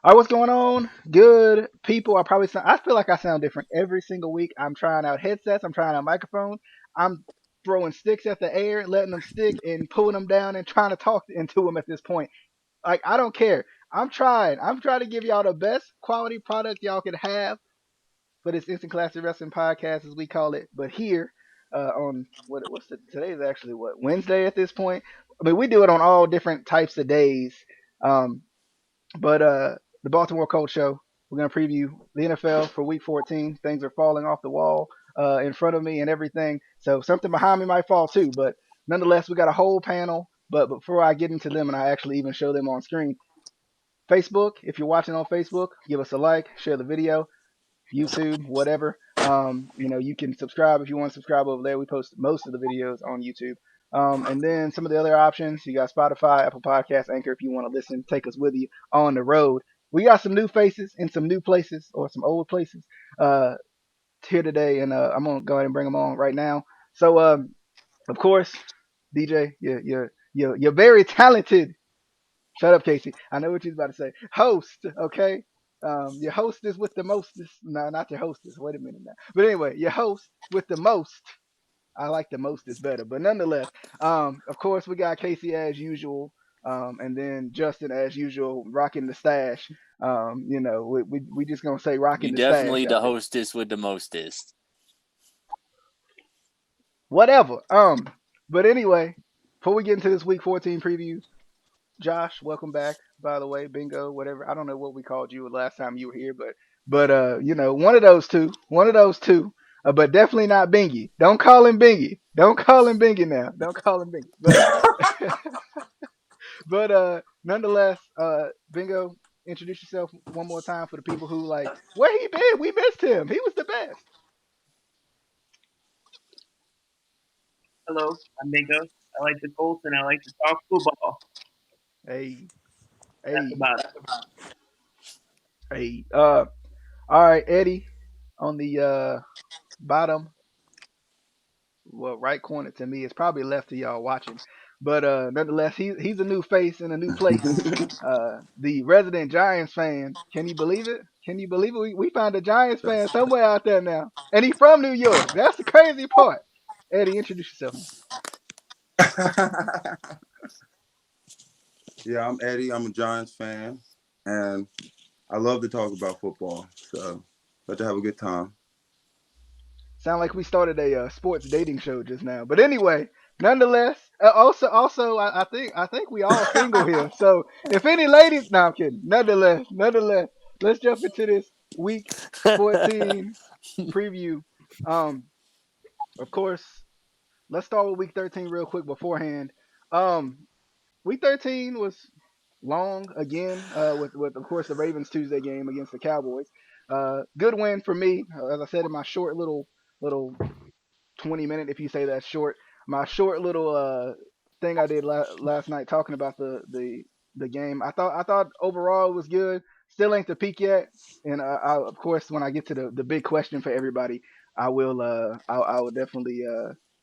All right, what's going on? Good people. I feel like I sound different every single week. I'm trying out headsets. I'm trying out microphones. I'm throwing sticks at the air, letting them stick, and pulling them down, and trying to talk into them at this point. Like I don't care. I'm trying. I'm trying to give y'all the best quality product y'all could have for this Instant Classic Wrestling podcast, as we call it. But here, on today is actually what Wednesday at this point. I mean, we do it on all different types of days. Um, but the Baltimore Colts show, we're gonna preview the NFL for Week 14. Things are falling off the wall in front of me and everything. So something behind me might fall too. But nonetheless, we got a whole panel. But before I get into them and I actually even show them on screen, Facebook. If you're watching on Facebook, give us a like, share the video. YouTube, whatever. You can subscribe if you want to subscribe over there. We post most of the videos on YouTube. And then some of the other options, you got Spotify, Apple Podcasts, Anchor if you want to listen, take us with you on the road. We got some new faces in some new places or some old places uh, here today, and I'm gonna go ahead and bring them on right now. So, of course, DJ, you're very talented. Shut up, Casey. I know what you're about to say. Host, okay? Your hostess with the mostest. No, not your hostess. Wait a minute now. But anyway, your host with the most. I like the mostest better. But nonetheless, of course, we got Casey as usual. And then Justin as usual, rocking the stash. We just gonna say You rocking the stash definitely the out there. hostess with the mostest. Whatever. But anyway, before we get into this week 14 preview, Josh, welcome back. By the way, Bingo, whatever. I don't know what we called you last time you were here, but one of those two, one of those two. But definitely not Bingy. Don't call him Bingy. Don't call him Bingy now. Don't call him Bingy. But nonetheless, Bingo, introduce yourself one more time for the people who like where he been. We missed him. He was the best. Hello, I'm Mingo. I like the Colts and I like to talk football. Hey, That's hey, about it. hey. All right, Eddie on the bottom, well, right corner to me. It's probably left to y'all watching, but nonetheless, he's a new face in a new place. The resident Giants fan. Can you believe it? Can you believe it? We found a Giants fan somewhere out there now, and he's from New York. That's the crazy part. Eddie, introduce yourself, man. Yeah, I'm Eddie. I'm a Giants fan, and I love to talk about football. So, let to have a good time. Sound like we started a sports dating show just now. But anyway, nonetheless, I think we all single here. So if any ladies, no, I'm kidding. Nonetheless, let's jump into this week 14 preview. Um, of course, let's start with week 13 real quick beforehand. Um, week 13 was long again, with of course the Ravens Tuesday game against the Cowboys. Good win for me, as I said in my short little 20-minute, if you say that's short. My short little thing I did last night talking about the game. I thought overall it was good. Still ain't the peak yet, and of course when I get to the big question for everybody, I will definitely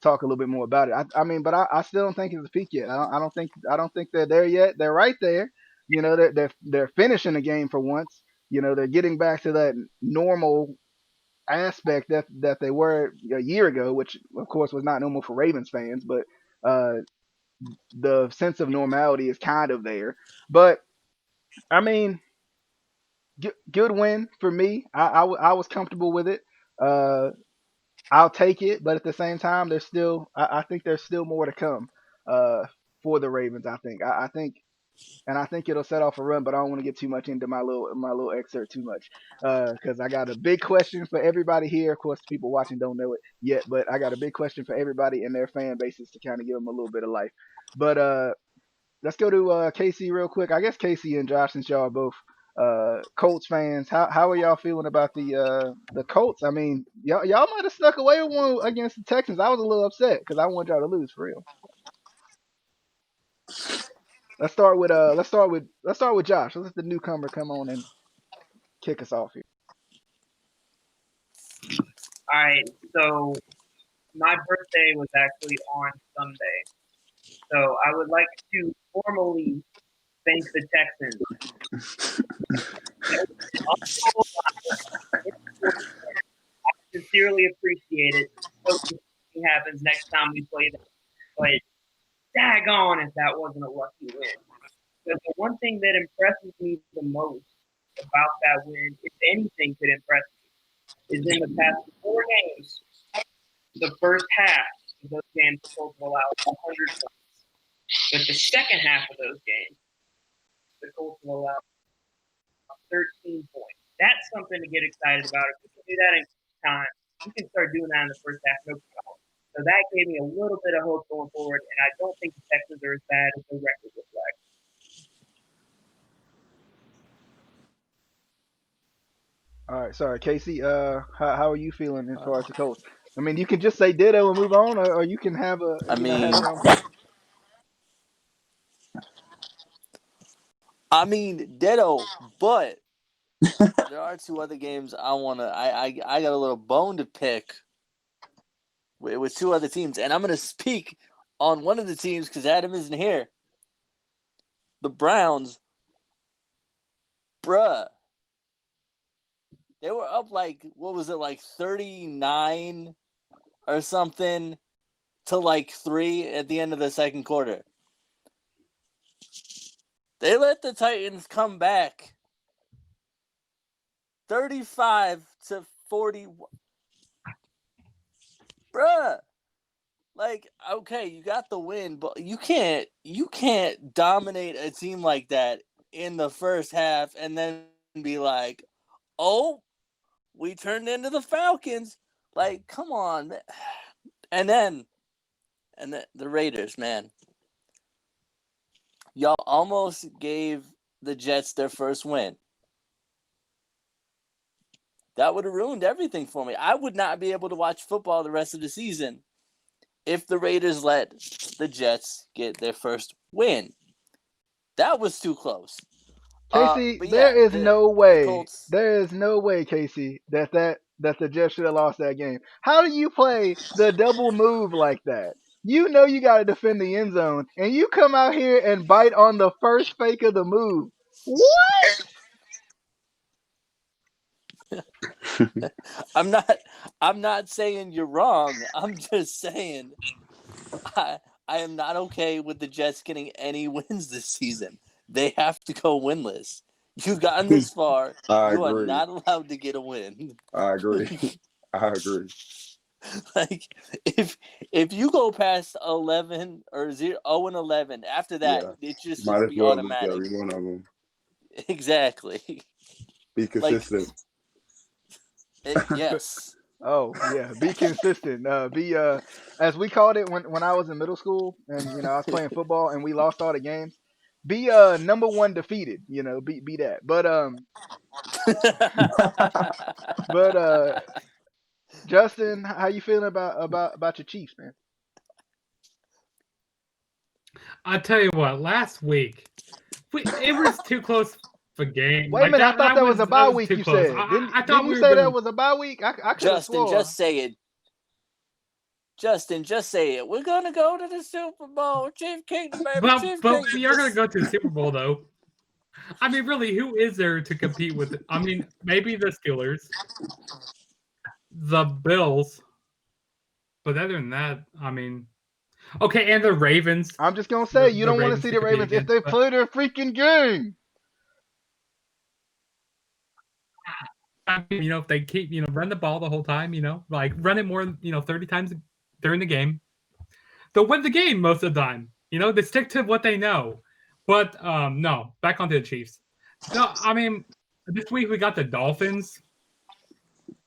talk a little bit more about it. I still don't think it's the peak yet. I don't think they're there yet. They're right there. They're finishing the game for once. They're getting back to that normal aspect that they were a year ago, which of course was not normal for Ravens fans, but uh, the sense of normality is kind of there. But I mean, good win for me. I was comfortable with it. Uh, I'll take it, but at the same time, I think there's still more to come uh, for the Ravens. I think it'll set off a run, but I don't want to get too much into my little excerpt too much because I got a big question for everybody here. Of course, the people watching don't know it yet, but I got a big question for everybody and their fan bases to kind of give them a little bit of life. But let's go to Casey real quick. I guess Casey and Josh, since y'all are both Colts fans, how are y'all feeling about the Colts? I mean, y'all might have snuck away with one against the Texans. I was a little upset because I wanted y'all to lose for real. Let's start with Josh. Let's let the newcomer come on and kick us off here. All right, so my birthday was actually on Sunday. So I would like to formally thank the Texans I sincerely appreciate it. Hope something happens next time we play them. But daggone if that wasn't a lucky win. Because the one thing that impresses me the most about that win, if anything could impress me, is in the past 4 games, the first half of those games the Colts will allow 100 points. But the second half of those games, the Colts will allow 13 points. That's something to get excited about. If we can do that in time, we can start doing that in the first half, no problem. So that gave me a little bit of hope going forward, and I don't think the Texans are as bad as the record reflects. All right, sorry, Casey. How are you feeling as far as the Colts? I mean, you can just say ditto and move on, or you can have a I have mean, your own point. ditto, but there are two other games I got a little bone to pick with two other teams, and I'm gonna speak on one of the teams because Adam isn't here. The Browns, bruh. They were up like, what was it, like 39 or something to like 3 at the end of the second quarter. They let the Titans come back 35-40. Bruh. Like, okay, you got the win, but you can't dominate a team like that in the first half and then be like, oh, we turned into the Falcons. Like, come on. And then the Raiders, man. Y'all almost gave the Jets their first win. That would have ruined everything for me. I would not be able to watch football the rest of the season if the Raiders let the Jets get their first win. That was too close. Casey, But there yeah, is no way. Colts. There is no way, Casey, that the Jets should have lost that game. How do you play the double move like that? You know you got to defend the end zone, and you come out here and bite on the first fake of the move. What? I'm not saying you're wrong. I'm just saying I am not okay with the Jets getting any wins this season. They have to go winless. You've gotten this far. I You are agree. not allowed to get a win. I agree. I agree. Like if you go past 11 or 0-11, after that Yeah. it just Might should as be well lose automatic. every one of them. Exactly. Be consistent. Yes. Oh yeah, be consistent. Be as we called it when I was in middle school, and I was playing football, and we lost all the games. Be number one defeated. Be that. But Justin, how you feeling about your Chiefs, man? I tell you what, last week it was too close for game. Wait a minute, I thought that was a bye week. Too You close. said I thought didn't we you were say gonna. that was a bye week? I could have Justin, swore. just say it. Justin, just say it. We're gonna go to the Super Bowl, Chief Kingdom, baby. Chief But Kingdom. we are gonna go to the Super Bowl though. I mean, really, who is there to compete with? I mean, maybe the Steelers, the Bills, but other than that, I mean, okay, and the Ravens. I'm just gonna say you The don't want to Ravens see to the compete Ravens if against, they but- play their freaking game. I mean, if they keep, run the ball the whole time, like run it more, 30 times during the game, they'll win the game most of the time. They stick to what they know. But no, back onto the Chiefs. No, I mean, this week we got the Dolphins,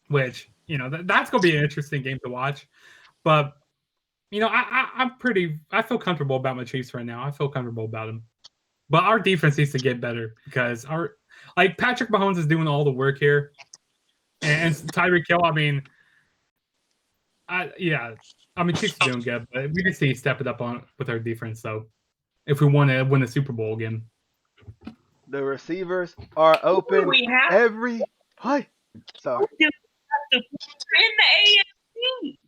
which, that's going to be an interesting game to watch. But, I feel comfortable about my Chiefs right now. I feel comfortable about them. But our defense needs to get better because Patrick Mahomes is doing all the work here. And Tyreek Hill, I mean, Chiefs are doing good, but we just need to step it up with our defense, though, if we want to win the Super Bowl again. The receivers are open We have every play. Sorry. to in the AFC.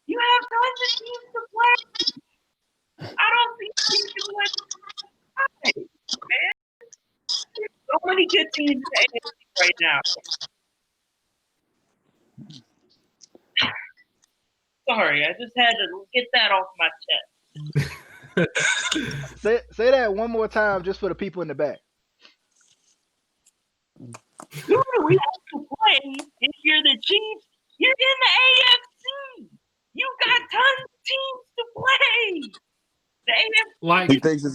You have tons of teams to play. I don't think you can win. Man. There's so many good teams in the AFC. right now. Sorry, I just had to get that off my chest. Say that one more time just for the people in the back. Who do we have to play if you're the Chiefs? You're in the AFC. You got tons of teams to play. The AFC. Like He thinks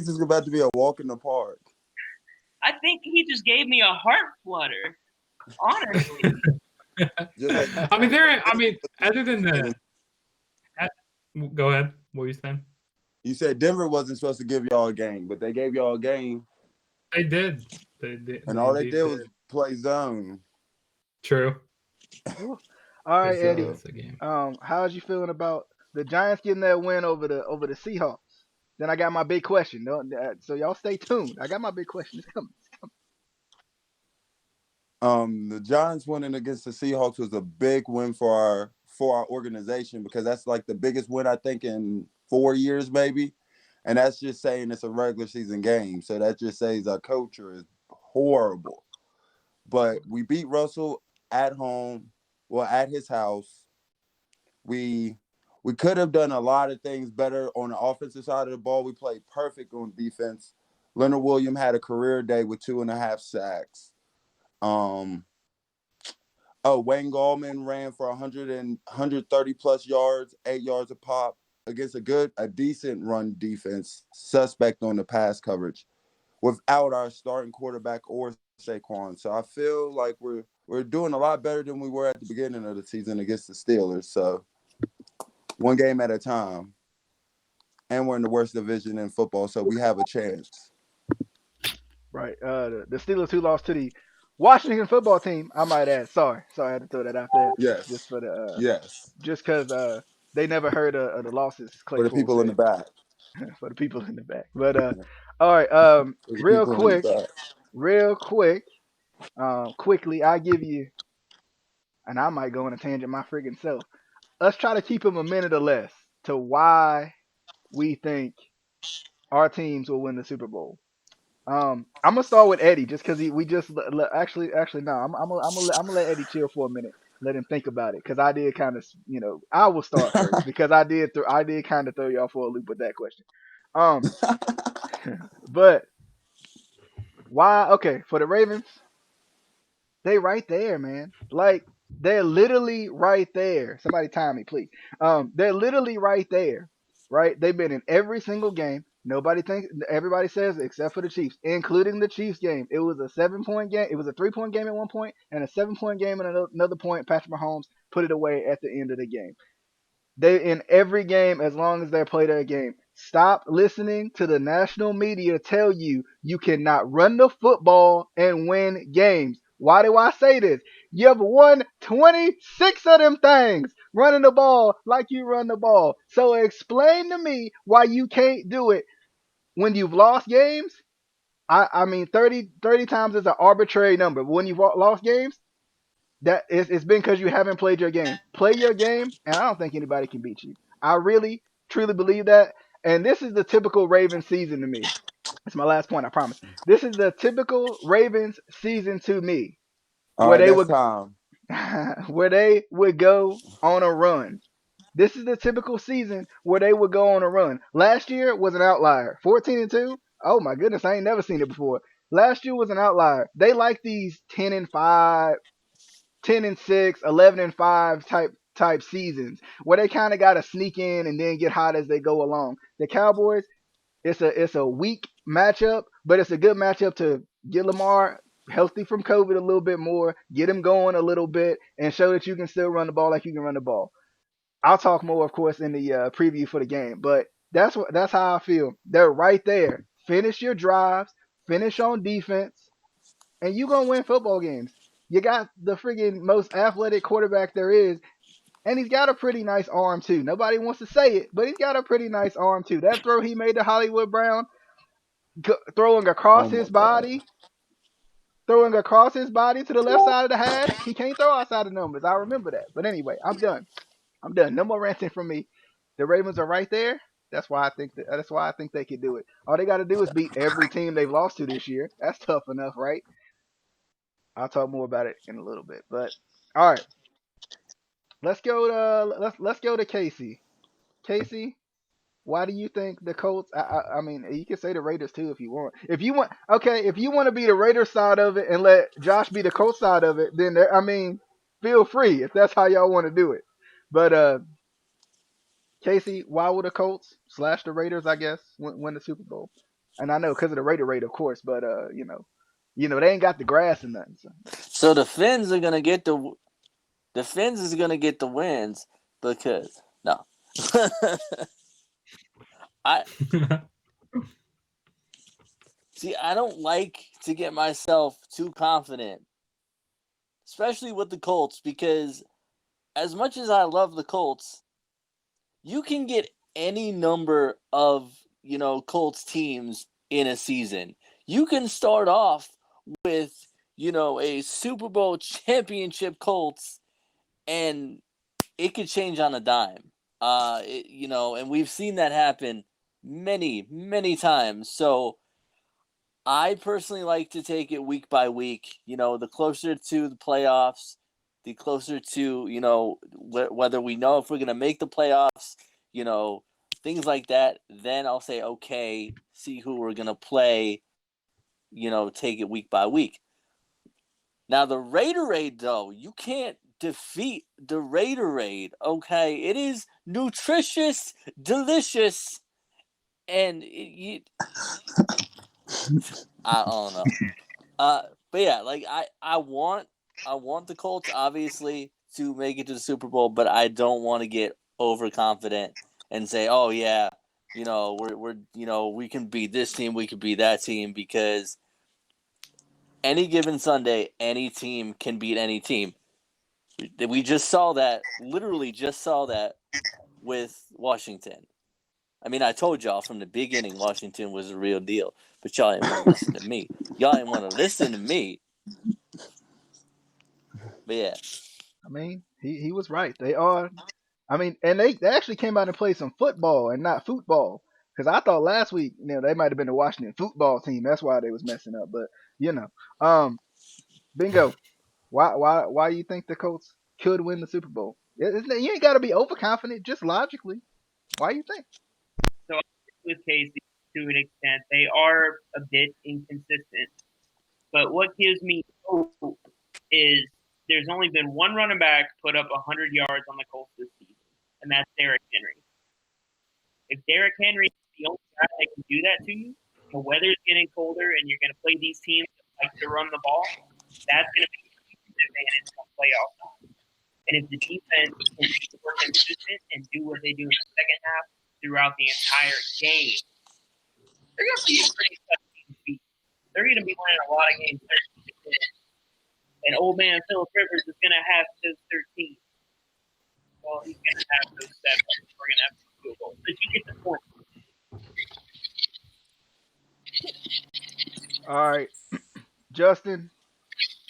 it's about to be a walk in the park. I think he just gave me a heart flutter. Honestly. Just like, I mean, other than the, go ahead. What were you saying? you said Denver wasn't supposed to give y'all a game, but they gave y'all a game, They did. They did. and all they indeed did was play zone. True. All right, They said Eddie. it was a game. How's you feeling about the Giants getting that win over the Seahawks? Then I got my big question. So y'all stay tuned. I got my big question. It's coming. The Giants winning against the Seahawks was a big win for our organization, because that's like the biggest win I think in 4 years maybe, and that's just saying it's a regular season game. So that just says our culture is horrible. But we beat Russell at home, well, at his house. We could have done a lot of things better on the offensive side of the ball. We played perfect on defense. Leonard Williams had a career day with 2.5 sacks. Wayne Gallman ran for 130 plus yards, 8 yards a pop against a decent run defense, suspect on the pass coverage, without our starting quarterback or Saquon. So I feel like we're doing a lot better than we were at the beginning of the season against the Steelers. So one game at a time. And we're in the worst division in football, so we have a chance. Right. The Steelers who lost to the Washington football team, I might add. Sorry, I had to throw that out there. Yes. Just for the Yes. just because they never heard of the losses. For the people in the back. For the people in the back. But all right. Real quick. Quickly, I give you, and I might go on a tangent my friggin' self. Let's try to keep them a minute or less to why we think our teams will win the Super Bowl. I'm gonna start with Eddie just because we just actually no. I'm gonna let Eddie chill for a minute. Let him think about it, because I did kind of, I will start first because I did kind of throw y'all for a loop with that question. But why? Okay, for the Ravens, they right there, man. Like, they're literally right there. Somebody time me, please. They're literally right there, right? They've been in every single game. Everybody says, except for the Chiefs, including the Chiefs game. It was a 7-point game. It was a 3-point game at one point and a 7-point game at another point. Patrick Mahomes put it away at the end of the game. They in every game as long as they play their game. Stop listening to the national media tell you you cannot run the football and win games. Why do I say this? You have won 26 of them things running the ball like you run the ball. So explain to me why you can't do it when you've lost games. I mean, 30 times is an arbitrary number. But when you've lost games, it's been because you haven't played your game. Play your game, and I don't think anybody can beat you. I really, truly believe that. And this is the typical Ravens season to me. It's my last point, I promise. This is the typical Ravens season to me, All where right, they next would time. where they would go on a run. This is the typical season where they would go on a run. Last year was an outlier. 14-2. Oh my goodness, I ain't never seen it before. Last year was an outlier. They like these 10-5, 10-6, 11-5 type seasons where they kind of got to sneak in and then get hot as they go along. The Cowboys, it's a weak matchup, but it's a good matchup to get Lamar healthy from COVID a little bit more, get him going a little bit, and show that you can still run the ball like you can run the ball. I'll talk more, of course, in the preview for the game, but that's how I feel. They're right there. Finish your drives, finish on defense, and you're gonna win football games. You got the friggin' most athletic quarterback there is, and he's got a pretty nice arm too. Nobody wants to say it, but he's got a pretty nice arm too. That throw he made to Hollywood Brown, throwing across his body to the left side of the hash. He can't throw outside the numbers. I remember that. But anyway, I'm done. No more ranting from me. The Ravens are right there. That's why I think they can do it. All they got to do is beat every team they've lost to this year. That's tough enough, right? I'll talk more about it in a little bit. But all right, let's go to Casey. Casey, why do you think the Colts? I mean, you can say the Raiders too if you want. If you want, okay, if you want to be the Raiders side of it and let Josh be the Colts side of it, then I mean, feel free if that's how y'all want to do it. But Casey, why would the Colts slash the Raiders, I guess, win the Super Bowl? And I know because of the Raider rate, of course, but they ain't got the grass and nothing. So the Finns are gonna get the Finns is gonna get the wins because no. I see. I don't like to get myself too confident, especially with the Colts, because as much as I love the Colts, you can get any number of Colts teams in a season. You can start off with a Super Bowl championship Colts, and it could change on a dime. And we've seen that happen many, many times. So I personally like to take it week by week. The closer to the playoffs, the closer to, whether we know if we're going to make the playoffs, things like that, then I'll say, okay, see who we're going to play, take it week by week. Now, the Raiderade, though, you can't defeat the Raiderade, okay? It is nutritious, delicious, and I don't know. But yeah, like I want the Colts obviously to make it to the Super Bowl, but I don't want to get overconfident and say, oh yeah, we're we can beat this team, we can beat that team, because any given Sunday, any team can beat any team. We just saw that, literally just saw that with Washington. I mean, I told y'all from the beginning Washington was a real deal, but y'all didn't want to listen to me. Y'all didn't want to listen to me. But yeah. I mean, he was right. They are. I mean, and they actually came out and played some football and not football. Because I thought last week, they might have been the Washington football team. That's why they was messing up. But Bingo. Why you think the Colts could win the Super Bowl? You ain't got to be overconfident. Just logically, why you think? So with Casey, to an extent, they are a bit inconsistent. But what gives me hope is there's only been one running back put up 100 yards on the Colts this season, and that's Derrick Henry. If Derrick Henry is the only guy that can do that to you, the weather's getting colder, and you're going to play these teams that like to run the ball, that's going to be a huge advantage on playoff time. And if the defense can be more consistent and do what they do in the second half throughout the entire game, they're going to be a pretty tough team to beat. They're going to be winning a lot of games. And old man Philip Rivers is going to have those 13. Well, he's going to have those 7. We're going to have 2 field goals. But you get the point. All right, Justin.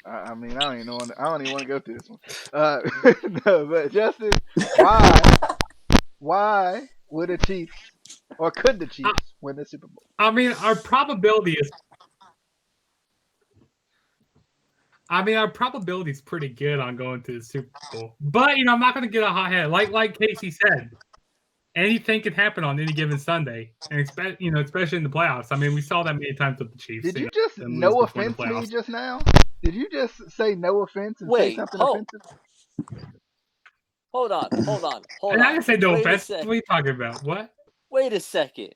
I mean, I don't even want to go through this one. No, but Justin, why would the Chiefs, or could the Chiefs win the Super Bowl? I mean, our probability is pretty good on going to the Super Bowl. But I'm not going to get a hot head. Like Casey said, anything can happen on any given Sunday, and especially in the playoffs. I mean, we saw that many times with the Chiefs. Did you just no offense me just now? Did you just say no offense and say something offensive? Hold on. And I didn't say no offense. What are you talking about? What? Wait a second.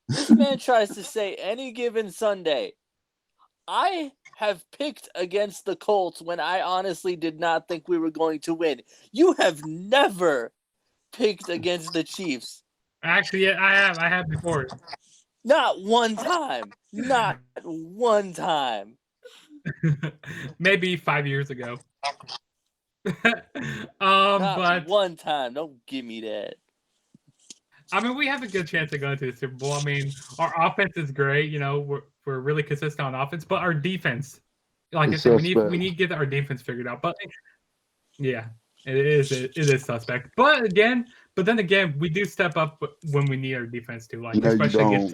This man tries to say any given Sunday. I have picked against the Colts when I honestly did not think we were going to win. You have never picked against the Chiefs. Actually, yeah, I have before. Not one time. Not one time. Maybe 5 years ago. Not one time. Don't give me that. I mean, we have a good chance of going to the Super Bowl. I mean, our offense is great. We're really consistent on offense, but our defense, like I said, we need to get our defense figured out. But yeah, it is suspect. But then again, we do step up when we need our defense to, especially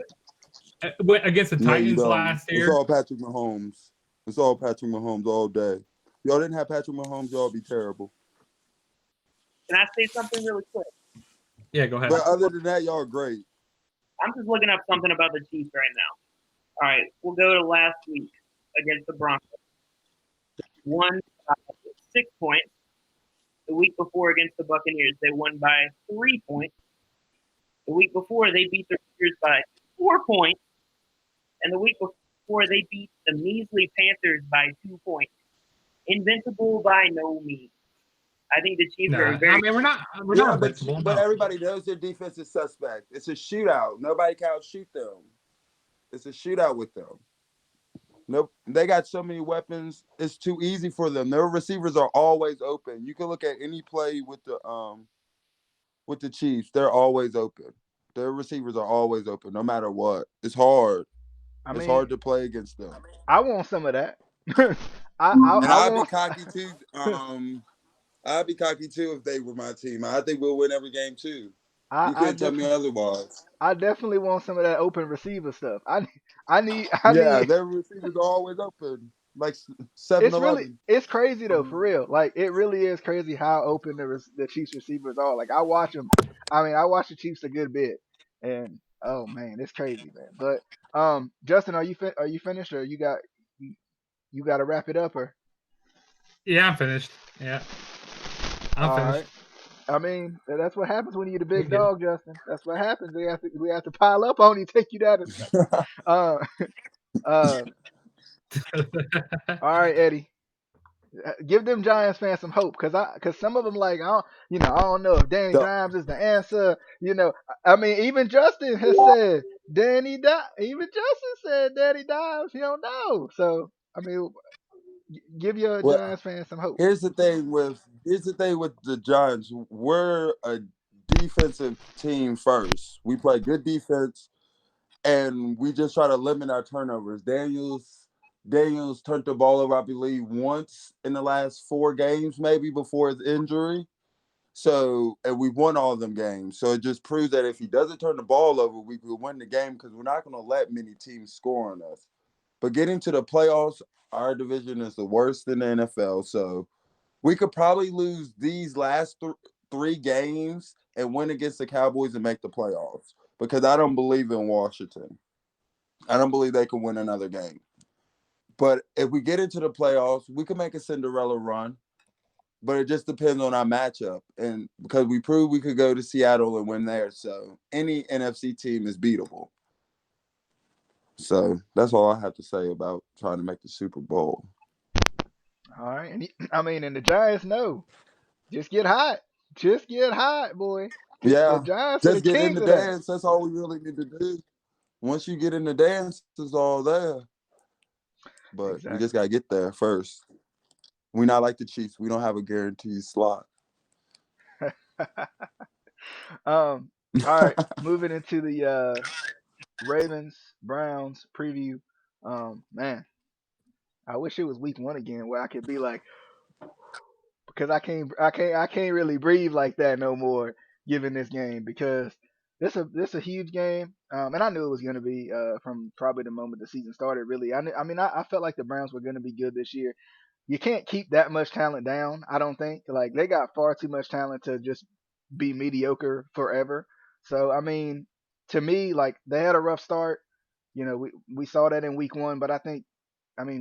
against the Titans last year. It's all Patrick Mahomes. It's all Patrick Mahomes all day. Y'all didn't have Patrick Mahomes, y'all be terrible. Can I say something really quick? Yeah, go ahead. But other than that, y'all are great. I'm just looking up something about the Chiefs right now. All right, we'll go to last week against the Broncos. Won by 6 points. The week before against the Buccaneers, they won by 3 points. The week before, they beat the Raiders by 4 points. And the week before, they beat the measly Panthers by 2 points. Invincible by no means. I think the Chiefs are very. I mean, we're not Yeah, invincible. but No. everybody knows their defense is suspect. It's a shootout. Nobody can outshoot them. It's a shootout with them. Nope. They got so many weapons. It's too easy for them. Their receivers are always open. You can look at any play with the Chiefs. They're always open. Their receivers are always open, no matter what. It's hard. It's hard to play against them. I want some of that. And I'd be want. cocky too. I'd be cocky too if they were my team. I think we'll win every game too. You can't tell me otherwise. I definitely want some of that open receiver stuff. I need. Their receivers are always open, like 7-Eleven. It's crazy though, for real. Like it really is crazy how open the Chiefs receivers are. Like I watch them. I mean, I watch the Chiefs a good bit, and oh man, it's crazy, man. But Justin, are you finished, or you got to wrap it up, or? Yeah, I'm finished. Yeah, I'm finished. Right. I mean, that's what happens when you're the big dog, Justin. That's what happens. We have to pile up on you, take you down. All right, Eddie. Give them Giants fans some hope, cause some of them like I don't know if Danny Dimes is the answer. I mean, even Justin has said Even Justin said Danny Dimes. He don't know. So I mean, give your Giants fans some hope. Here's the thing with the Giants. We're a defensive team first. We play good defense, and we just try to limit our turnovers. Daniels turned the ball over, I believe, once in the last 4 games, maybe before his injury. So, and we won all of them games. So it just proves that if he doesn't turn the ball over, we could win the game because we're not going to let many teams score on us. But getting to the playoffs, our division is the worst in the NFL. So we could probably lose these last 3 games and win against the Cowboys and make the playoffs because I don't believe in Washington. I don't believe they can win another game. But if we get into the playoffs, we can make a Cinderella run. But it just depends on our matchup. And because we proved we could go to Seattle and win there. So any NFC team is beatable. So that's all I have to say about trying to make the Super Bowl. All right. And the Giants know. Just get hot. Just get hot, boy. Yeah. The Giants just get in the dance. That. That's all we really need to do. Once you get in the dance, it's all there. But we just got to get there first. We're not like the Chiefs. We don't have a guaranteed slot. All right. Moving into the Ravens Browns preview. Man, I wish it was week 1 again where I could be like, because I can't really breathe like that no more given this game, because this a huge game. And I knew it was going to be from probably the moment the season started. Really, I felt like the Browns were going to be good this year. You can't keep that much talent down. I don't think. Like they got far too much talent to just be mediocre forever. So I mean, to me, like they had a rough start. We saw that in week 1, but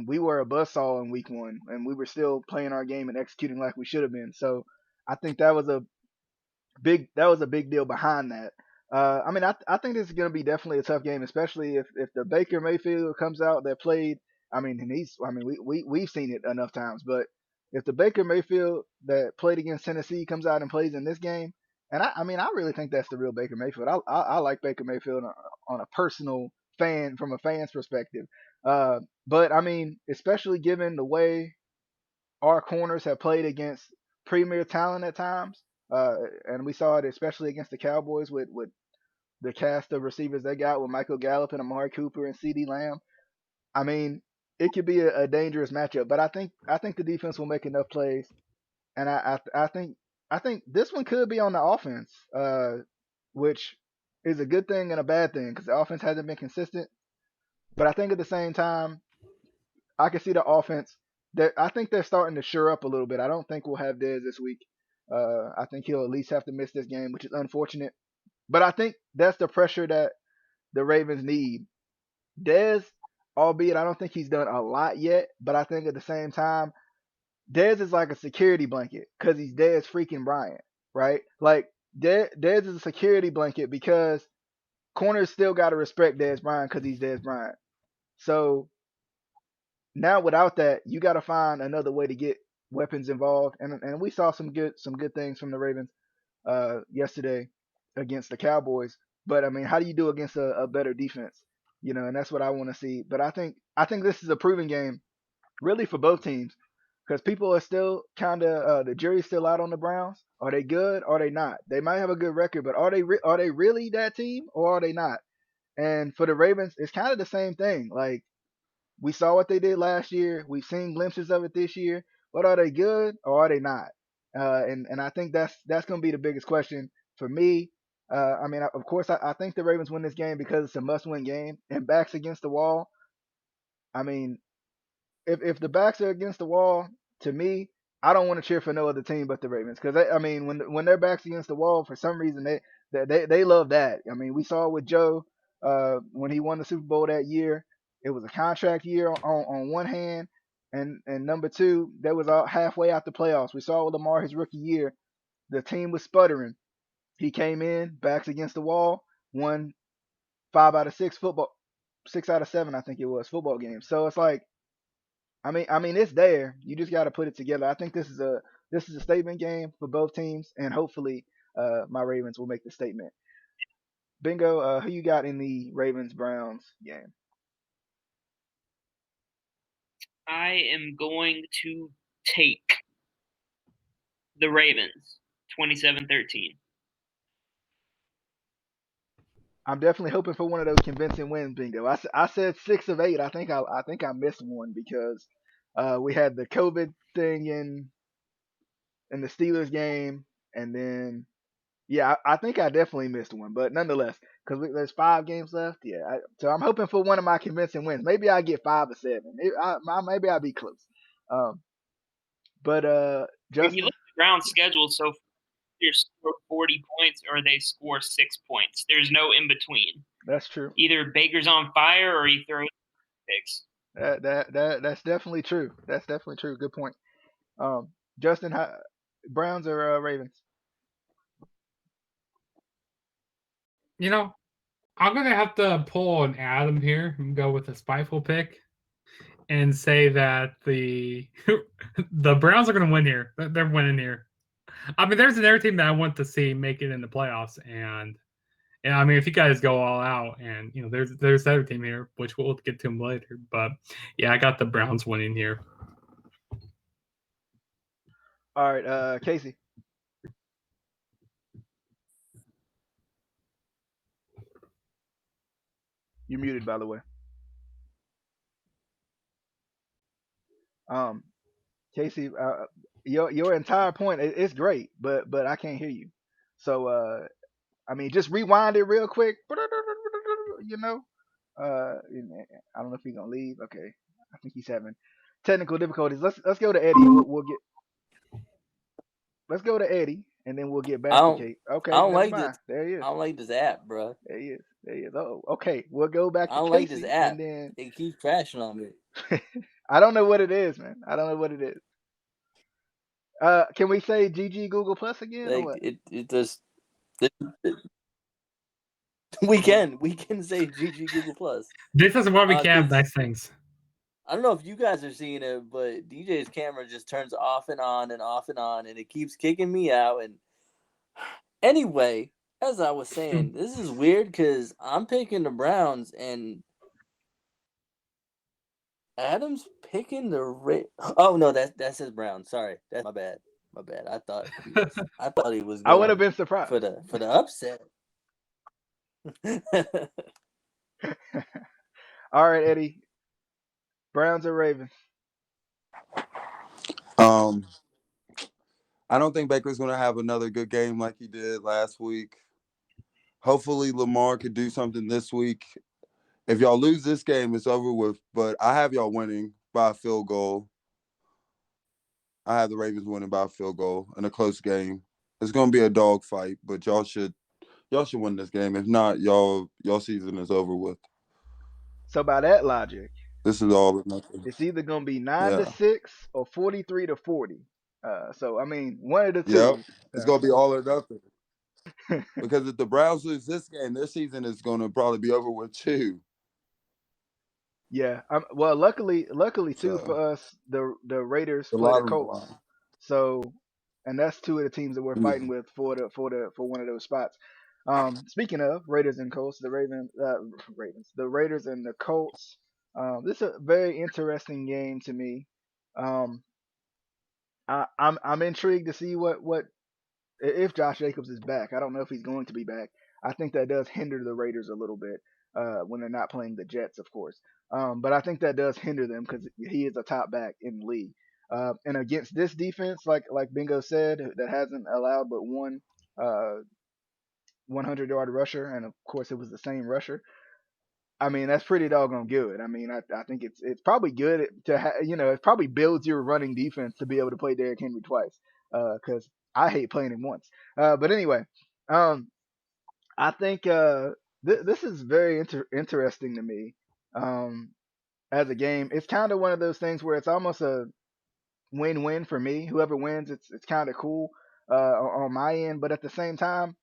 we were a buzzsaw in week 1, and we were still playing our game and executing like we should have been. So I think that was a big deal behind that. I think this is going to be definitely a tough game, especially if the Baker Mayfield comes out that played. We've seen it enough times, but if the Baker Mayfield that played against Tennessee comes out and plays in this game, and I really think that's the real Baker Mayfield. I like Baker Mayfield on a personal from a fan's perspective. But especially given the way our corners have played against premier talent at times, and we saw it especially against the Cowboys with the cast of receivers they got with Michael Gallup and Amari Cooper and CeeDee Lamb. It could be a dangerous matchup, but I think the defense will make enough plays, and I think this one could be on the offense, which is a good thing and a bad thing because the offense hasn't been consistent. But I think at the same time, I can see the offense. I think they're starting to shore up a little bit. I don't think we'll have Dez this week. I think he'll at least have to miss this game, which is unfortunate. But I think that's the pressure that the Ravens need. Dez, albeit I don't think he's done a lot yet, but I think at the same time, Dez is like a security blanket because he's Dez freaking Bryant, right? Like Dez is a security blanket because corners still got to respect Dez Bryant because he's Dez Bryant. So now without that, you got to find another way to get weapons involved, and we saw some good things from the Ravens yesterday against the Cowboys. But I mean, how do you do against a better defense? You know, and that's what I want to see. But I think this is a proven game, really, for both teams, because people are still kind of the jury's still out on the Browns. Are they good? Or are they not? They might have a good record, but are they really that team, or are they not? And for the Ravens, it's kind of the same thing. Like we saw what they did last year. We've seen glimpses of it this year. But are they good or are they not? And I think that's going to be the biggest question for me. I mean, of course, I think the Ravens win this game because it's a must-win game. And backs against the wall. I mean, if the backs are against the wall, to me, I don't want to cheer for no other team but the Ravens because I mean, when their backs against the wall, for some reason they love that. I mean, we saw with Joe when he won the Super Bowl that year. It was a contract year on one hand, and number two, that was all halfway out the playoffs. We saw with Lamar his rookie year, the team was sputtering. He came in, backs against the wall, won 5 out of 6 football, 6 out of 7, I think it was, football games. So it's like, I mean, it's there. You just got to put it together. I think this is a statement game for both teams, and hopefully, my Ravens will make the statement. Bingo, who you got in the Ravens Browns game? I am going to take the Ravens 27-13. I'm definitely hoping for one of those convincing wins, Bingo. I said 6 of 8. I think I missed one because we had the COVID thing in the Steelers game, and then yeah, I think I definitely missed one, but nonetheless, because there's 5 games left. Yeah, so I'm hoping for one of my convincing wins. Maybe I get 5 or 7. Maybe I'll be close. Um, but If Justin, you look at the Browns' schedule, so they score 40 points or they score 6 points. There's no in between. that's true. Either Baker's on fire or he throws picks. That's definitely true. That's definitely true. Good point. Justin, Browns or Ravens? You know, I'm gonna have to pull an Adam here and go with a spiteful pick and say that the the Browns are gonna win here. They're winning here. I mean, there's another team that I want to see make it in the playoffs, and I mean, if you guys go all out, and you know, there's another team here, which we'll get to them later. But yeah, I got the Browns winning here. All right, Casey. You're muted, by the way. Casey, your entire point is great, but I can't hear you. So I mean, just rewind it real quick. You know, I don't know if he's gonna leave. Okay, I think he's having technical difficulties. Let's go to Eddie. We'll get. Let's go to Eddie, and then we'll get back to Kate. Okay, I don't never like mind. this. There he is. I don't like this app, bro. There he is. There he is. Oh, okay. We'll go back to I don't Casey, like this app. and then It keeps crashing on me. I don't know what it is, man. I don't know what it is. Can we say GG Google Plus again? Or Like what? it just we can say GG Google Plus. This is why we can have 'cause nice things. I don't know if you guys are seeing it, but DJ's camera just turns off and on and off and on, and it keeps kicking me out. And anyway, as I was saying, this is weird because I'm picking the Browns and Adam's picking the Oh no, that says Browns. Sorry, that's my bad. My bad. I thought he was. I would have going been surprised. for the upset. All right, Eddie. Browns or Ravens? I don't think Baker's going to have another good game like he did last week. Hopefully, Lamar could do something this week. If y'all lose this game, it's over with. But I have y'all winning by a field goal. I have the Ravens winning by a field goal in a close game. It's gonna be a dog fight, but y'all should win this game. If not, y'all season is over with. So by that logic, This is all or nothing. it's either gonna be 9-6 Yeah. or 43-40. So I mean, one of the Yep. two. It's gonna be all or nothing. Because if the Browns lose this game, their season is gonna probably be over with too. Yeah. Well, luckily too So for us, the Raiders the play the lottery Colts. line. So, and that's two of the teams that we're Yeah. fighting with for one of those spots. Speaking of Raiders and Colts, the Raiders and the Colts. This is a very interesting game to me. Um, I'm intrigued to see what if Josh Jacobs is back. I don't know if he's going to be back. I think that does hinder the Raiders a little bit when they're not playing the Jets, of course. But I think that does hinder them because he is a top back in the league. And against this defense, like Bingo said, that hasn't allowed but one 100-yard rusher, and of course it was the same rusher. I mean, that's pretty doggone good. I mean, I think it's probably good to it probably builds your running defense to be able to play Derrick Henry twice. Because I hate playing him once. But anyway, I think this is very interesting to me. As a game, it's kind of one of those things where it's almost a win-win for me. Whoever wins, it's kind of cool on my end. But at the same time,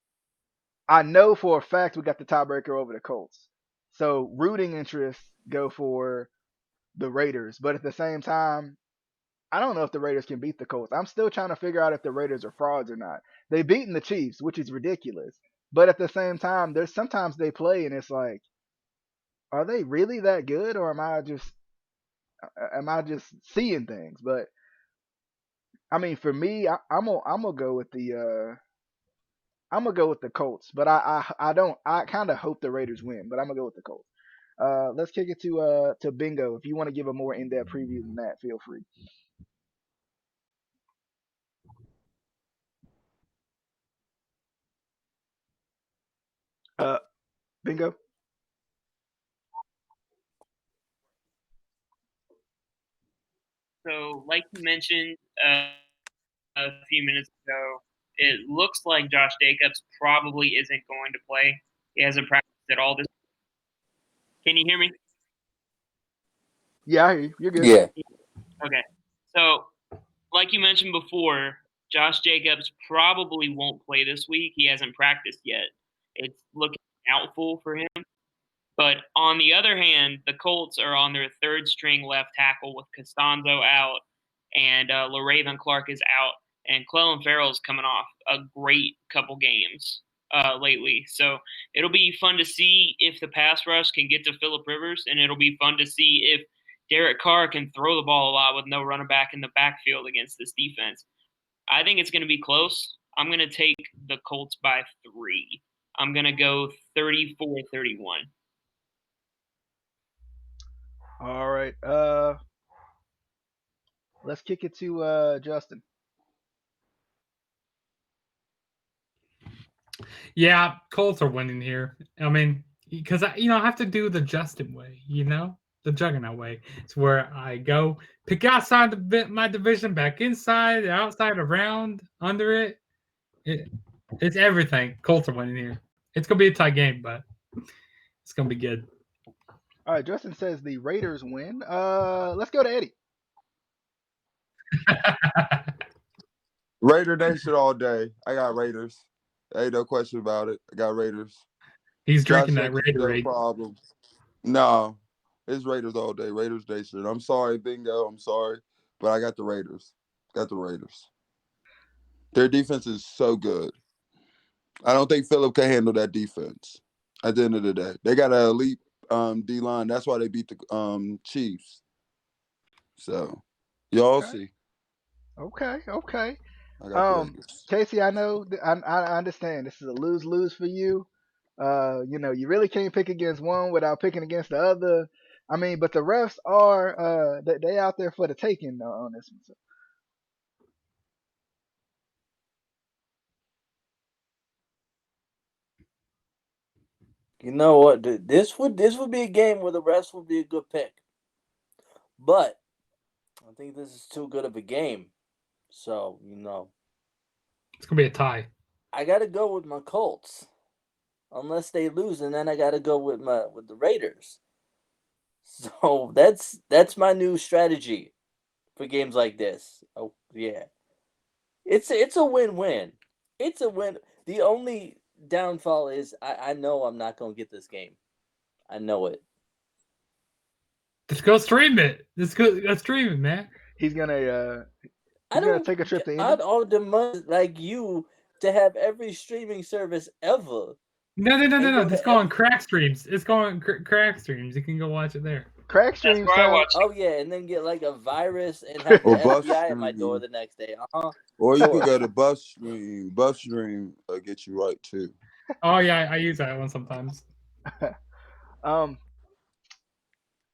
I know for a fact we got the tiebreaker over the Colts. So rooting interests go for the Raiders, but at the same time, I don't know if the Raiders can beat the Colts. I'm still trying to figure out if the Raiders are frauds or not. They've beaten the Chiefs, which is ridiculous. But at the same time, there's sometimes they play and it's like, are they really that good, or am I just seeing things? But I mean, for me, I'm gonna go with the I'm gonna go with the Colts. But I don't I kind of hope the Raiders win, but I'm gonna go with the Colts. Let's kick it to Bingo. If you want to give a more in-depth preview than that, feel free. Uh, Bingo. So, like you mentioned a few minutes ago, it looks like Josh Jacobs probably isn't going to play. He hasn't practiced at all this. Can you hear me? Yeah, I hear you. You're good. Yeah. Okay. So, like you mentioned before, Josh Jacobs probably won't play this week. He hasn't practiced yet. It's looking doubtful for him. But on the other hand, the Colts are on their third string left tackle with Costanzo out and LaRaven Clark is out. And Clelin Ferrell's coming off a great couple games lately. So it'll be fun to see if the pass rush can get to Phillip Rivers, and it'll be fun to see if Derek Carr can throw the ball a lot with no running back in the backfield against this defense. I think it's going to be close. I'm going to take the Colts by 3. I'm going to go 34-31. All right. Let's kick it to Justin. Yeah, Colts are winning here. I mean, because I have to do the Justin way, the Juggernaut way. It's where I go pick outside my division, back inside, outside, around, under it. It's everything. Colts are winning here. It's gonna be a tight game, but it's gonna be good. All right, Justin says the Raiders win. Let's go to Eddie. Raider Nation all day. I got Raiders. Ain't no question about it. I got Raiders. He's Josh drinking that Jacobs, no Raiderade. problem. No, it's Raiders all day. Raiders Nation. I'm sorry, Bingo. I'm sorry, but I got the Raiders. Got the Raiders. Their defense is so good. I don't think Phillip can handle that defense. At the end of the day, they got an elite D line. That's why they beat the Chiefs. So, y'all Okay. see. Okay. I got the Raiders. Casey, I know. I understand. This is a lose for you. You really can't pick against one without picking against the other. I mean, but the refs are they out there for the taking on this one. So. You know what? This would be a game where the refs would be a good pick. But think this is too good of a game. So, It's gonna be a tie. I gotta go with my Colts. Unless they lose, and then I gotta go with the Raiders. So that's my new strategy for games like this. Oh yeah. It's a win-win. It's a win. The only downfall is I know I'm not gonna get this game. I know it. Just go stream it. Just go stream it, man. He's gonna I gonna don't take a trip to out Indy. all the money like you to have every streaming service ever. No. Just go on Crack Streams. It's going Crack Streams. You can go watch it there. Crack That's stream where I sounds. watch. Oh yeah, and then get like a virus and have the Or Buff FBI at my door Stream. the next day. Or you Sure. could go to Buff Stream. Buff Stream get you right too. Oh yeah, I use that one sometimes.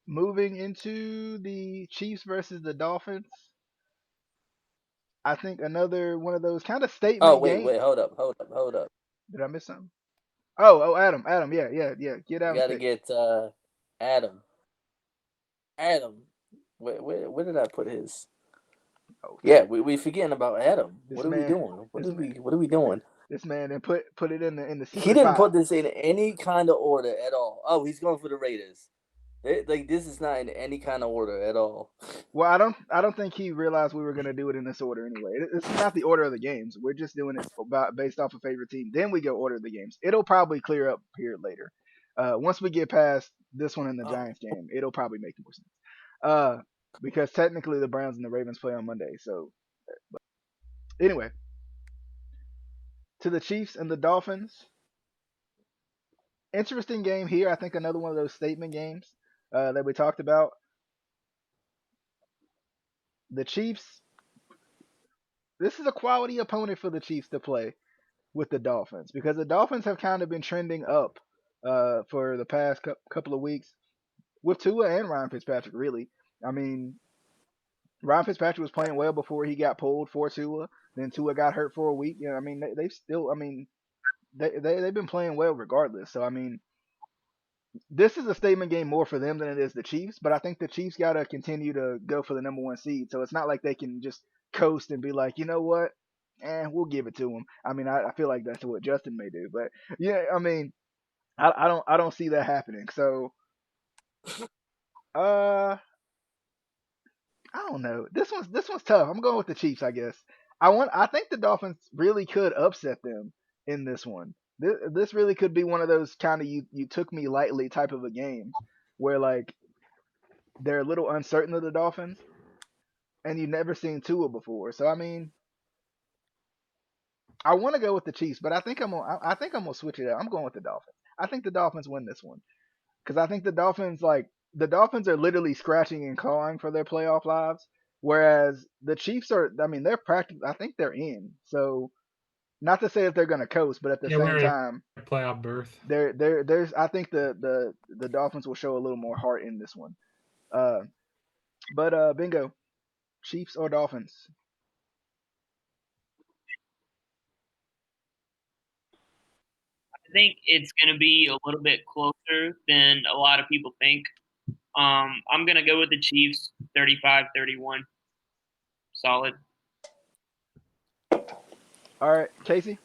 Moving into the Chiefs versus the Dolphins. I think another one of those kind of statement Oh wait, games. hold up. Did I miss something? Oh, Adam, yeah. Get You out. gotta get Adam. Where did I put his? Oh, Yeah, we forgetting about Adam. This What are we man- doing? this man. What are we doing? This man and put it in the secret He didn't file. put this in any kind of order at all. Oh, he's going for the Raiders. This is not in any kind of order at all. Well, I don't think he realized we were gonna do it in this order anyway. It's not the order of the games. We're just doing it based off of favorite team. Then we go order the games. It'll probably clear up here later. Once we get past this one in the Oh. Giants game, it'll probably make more sense. Because technically the Browns and the Ravens play on Monday. So, but anyway, to the Chiefs and the Dolphins. Interesting game here. I think another one of those statement games that we talked about. The Chiefs. This is a quality opponent for the Chiefs to play with the Dolphins because the Dolphins have kind of been trending up for the past couple of weeks with Tua and Ryan Fitzpatrick. Really, I mean, Ryan Fitzpatrick was playing well before he got pulled for Tua. Then Tua got hurt for a week. I mean, they've still. I mean, they've been playing well regardless. So I mean, this is a statement game more for them than it is the Chiefs. But I think the Chiefs got to continue to go for the number one seed. So it's not like they can just coast and be like, you know what, we'll give it to them. I mean, I feel like that's what Justin may do. But yeah, I mean, I don't see that happening. So, I don't know. This one's tough. I'm going with the Chiefs, I guess. I think the Dolphins really could upset them in this one. This really could be one of those kind of you took me lightly type of a game where like they're a little uncertain of the Dolphins and you've never seen Tua before. So I mean, I want to go with the Chiefs, but I think I'm gonna switch it out. I'm going with the Dolphins. I think the Dolphins win this one because I think the Dolphins are literally scratching and clawing for their playoff lives, whereas the Chiefs are. I mean, they're I think they're in. So, not to say that they're going to coast, but at the same time, playoff berth. There's. I think the Dolphins will show a little more heart in this one. But bingo, Chiefs or Dolphins. I think it's going to be a little bit closer than a lot of people think. I'm going to go with the Chiefs 35-31. Solid. All right, Casey.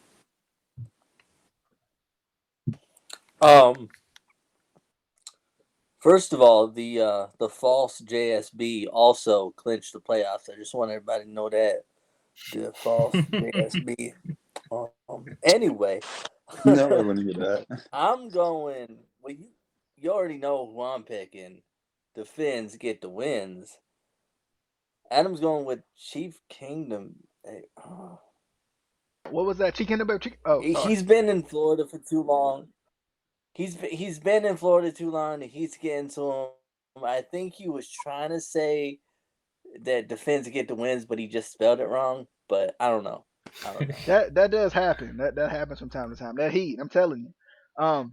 First of all, the false JSB also clinched the playoffs. I just want everybody to know that the false JSB. Anyway, You never want to hear that. I'm going. Well, you already know who I'm picking. The Finns get the wins. Adam's going with Chief Kingdom. Hey, What was that? Chief Kingdom? he's been in Florida for too long. He's been in Florida too long, and he's getting to him. I think he was trying to say that the Finns get the wins, but he just spelled it wrong. But I don't know. That does happen. That happens from time to time. That heat, I'm telling you.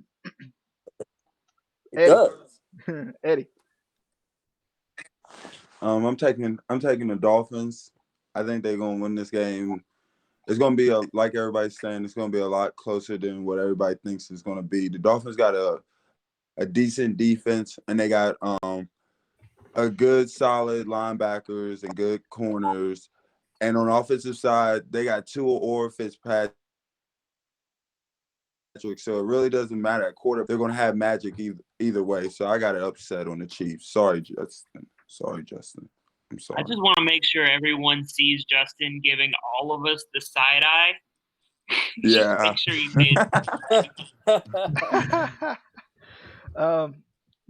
It does. Eddie. I'm taking the Dolphins. I think they're gonna win this game. It's gonna be like everybody's saying, it's gonna be a lot closer than what everybody thinks it's gonna be. The Dolphins got a decent defense, and they got a a good solid linebackers and good corners. And on the offensive side, they got Tua or Fitzpatrick. So it really doesn't matter at quarter. They're going to have magic either way. So I got an upset on the Chiefs. Sorry, Justin. I'm sorry. I just want to make sure everyone sees Justin giving all of us the side eye. Yeah. Make sure you made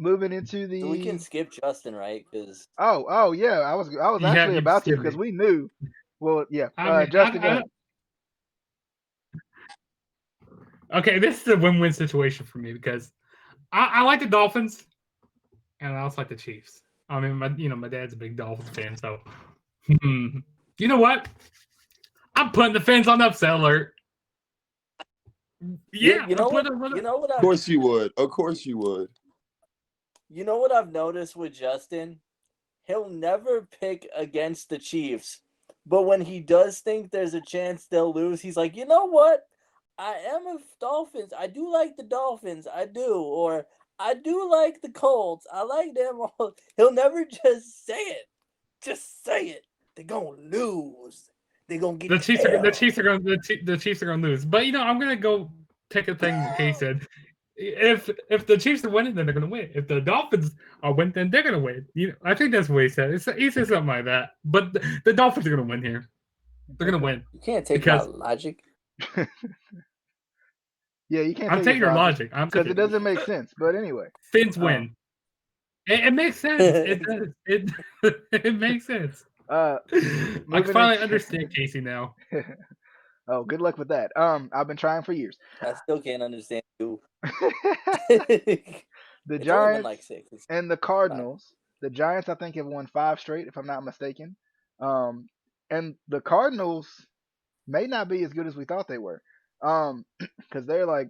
Moving into the. So we can skip Justin, right? Because Oh yeah, I was Yeah, actually you about to skipped because it. we knew. Well, yeah. I mean, Justin, go ahead. Okay, this is a win-win situation for me because I like the Dolphins, and I also like the Chiefs. I mean, my dad's a big Dolphins fan, so you know what? I'm putting the fans on upset alert. Yeah, you know what? Of course you would. Of course you would. You know what I've noticed with Justin? He'll never pick against the Chiefs, but when he does think there's a chance they'll lose, he's like, you know what? I am a Dolphins. I do like the Dolphins. I do. Or I do like the Colts. I like them all. He'll never just say it. Just say it. They're gonna lose. They're gonna get the Chiefs are going to lose. But I'm going to go take a thing Kay said. If the Chiefs are winning, then they're going to win. If the Dolphins are winning, then they're going to win. I think that's what he said. He said something like that. But the Dolphins are going to win here. They're going to win. You can't take my logic. Yeah, you can't. I'm taking your logic. Because it doesn't make sense. But anyway, Fins win. It makes sense. It does. It makes sense. I can finally understand Casey now. Oh, good luck with that. I've been trying for years. I still can't understand you. The Giants like 6. and the Cardinals. The Giants, I think, have won 5 straight, if I'm not mistaken. And the Cardinals may not be as good as we thought they were. Because they're like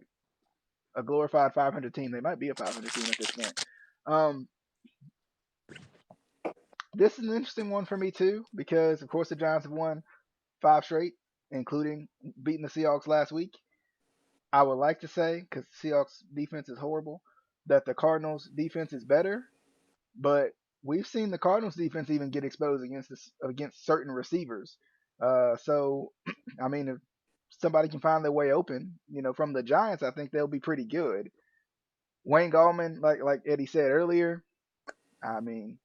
a glorified 500 team. They might be a 500 team at this point. This is an interesting one for me too, because of course the Giants have won 5 straight, including beating the Seahawks last week. I would like to say, because the Seahawks defense is horrible, that the Cardinals defense is better, but we've seen the Cardinals defense even get exposed against certain receivers. So I mean, if somebody can find their way open, from the Giants, I think they'll be pretty good. Wayne Gallman, like Eddie said earlier, I mean,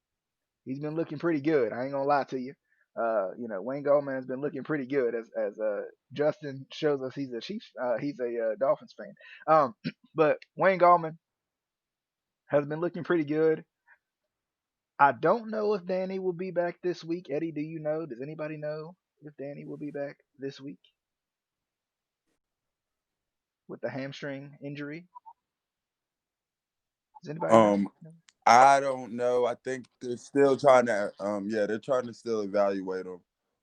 he's been looking pretty good. I ain't gonna lie to you. Wayne Gallman has been looking pretty good as Justin shows us he's a Dolphins fan. But Wayne Gallman has been looking pretty good. I don't know if Danny will be back this week. Eddie, do you know? Does anybody know if Danny will be back this week with the hamstring injury? Does anybody know? I don't know. I think they're still trying to they're trying to still evaluate him.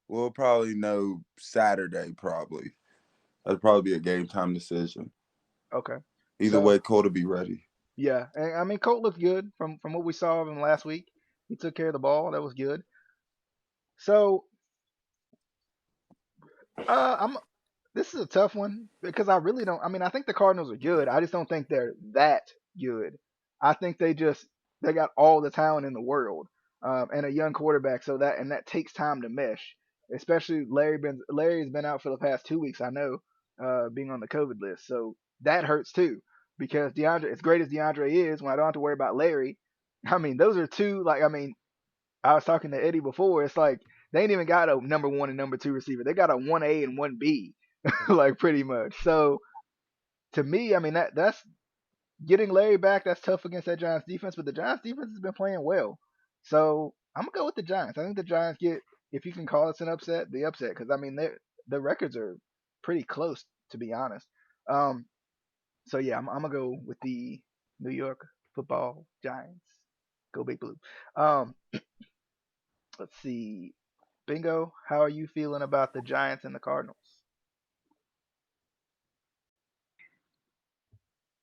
We'll probably know Saturday probably. That'll probably be a game time decision. Okay. Either way, Colt will be ready. Yeah. And I mean, Colt looked good from what we saw of him last week. He took care of the ball. That was good. So this is a tough one because I really don't. I mean, I think the Cardinals are good. I just don't think they're that good. I think they got all the talent in the world and a young quarterback. So that takes time to mesh. Especially Larry's been out for the past 2 weeks. I know, being on the COVID list. So that hurts too because DeAndre, as great as DeAndre is, when I don't have to worry about Larry. I mean, those are two. I was talking to Eddie before. It's like they ain't even got a number 1 and number 2 receiver. They got a 1A and 1B, like pretty much. So to me, I mean that's getting Larry back. That's tough against that Giants defense, but the Giants defense has been playing well. So I'm gonna go with the Giants. I think the Giants get, if you can call this an upset, the upset, because I mean the records are pretty close to be honest. So yeah, I'm gonna go with the New York Football Giants. Go Big Blue. Let's see. Bingo, how are you feeling about the Giants and the Cardinals?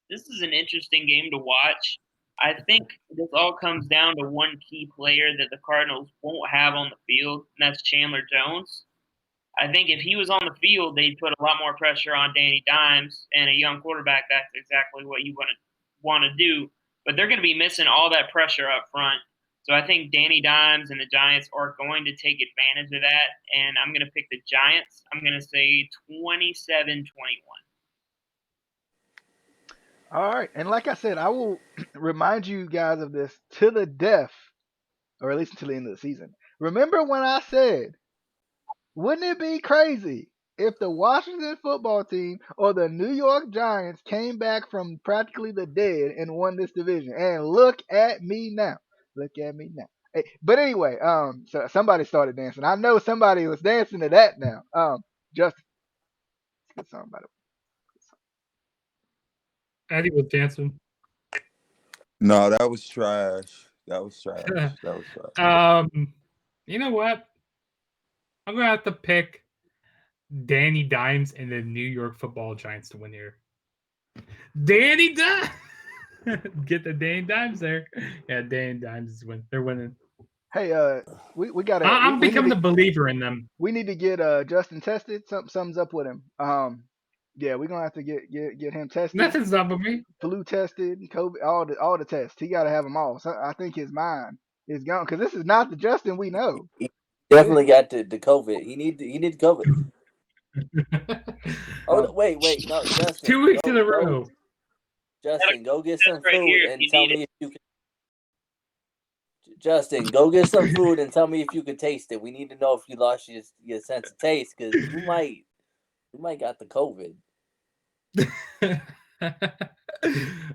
This is an interesting game to watch. I think this all comes down to one key player that the Cardinals won't have on the field, and that's Chandler Jones. I think if he was on the field, they'd put a lot more pressure on Danny Dimes, and a young quarterback, that's exactly what you want to do. But they're going to be missing all that pressure up front. So I think Danny Dimes and the Giants are going to take advantage of that, and I'm going to pick the Giants. I'm going to say 27-21. All right, and like I said, I will remind you guys of this to the death, or at least until the end of the season. Remember when I said, wouldn't it be crazy if the Washington football team or the New York Giants came back from practically the dead and won this division? And look at me now. Look at me now. Hey, but anyway, so somebody started dancing. I know somebody was dancing to that now. Justin, it's a good song by the way. Eddie was dancing. No, that was trash. That was trash. That was trash. You know what? I'm gonna have to pick Danny Dimes and the New York Football Giants to win here. Danny Dimes, get the Danny Dimes there. Yeah, Danny Dimes is win. They're winning. Hey, we gotta. I'm we becoming need a believer in them. we need to get Justin tested. Something's up with him. Yeah, we're gonna have to get him tested. Nothing's up with me. Flu tested, COVID, all the tests. He got to have them all. So I think his mind is gone because this is not the Justin we know. Definitely got the COVID. He need COVID. Oh wait, no, Justin. 2 weeks in a row. Justin, go get some right food here if and you tell need me if you can. Justin, go get some food and tell me if you can taste it. We need to know if you lost your sense of taste because you might got the COVID.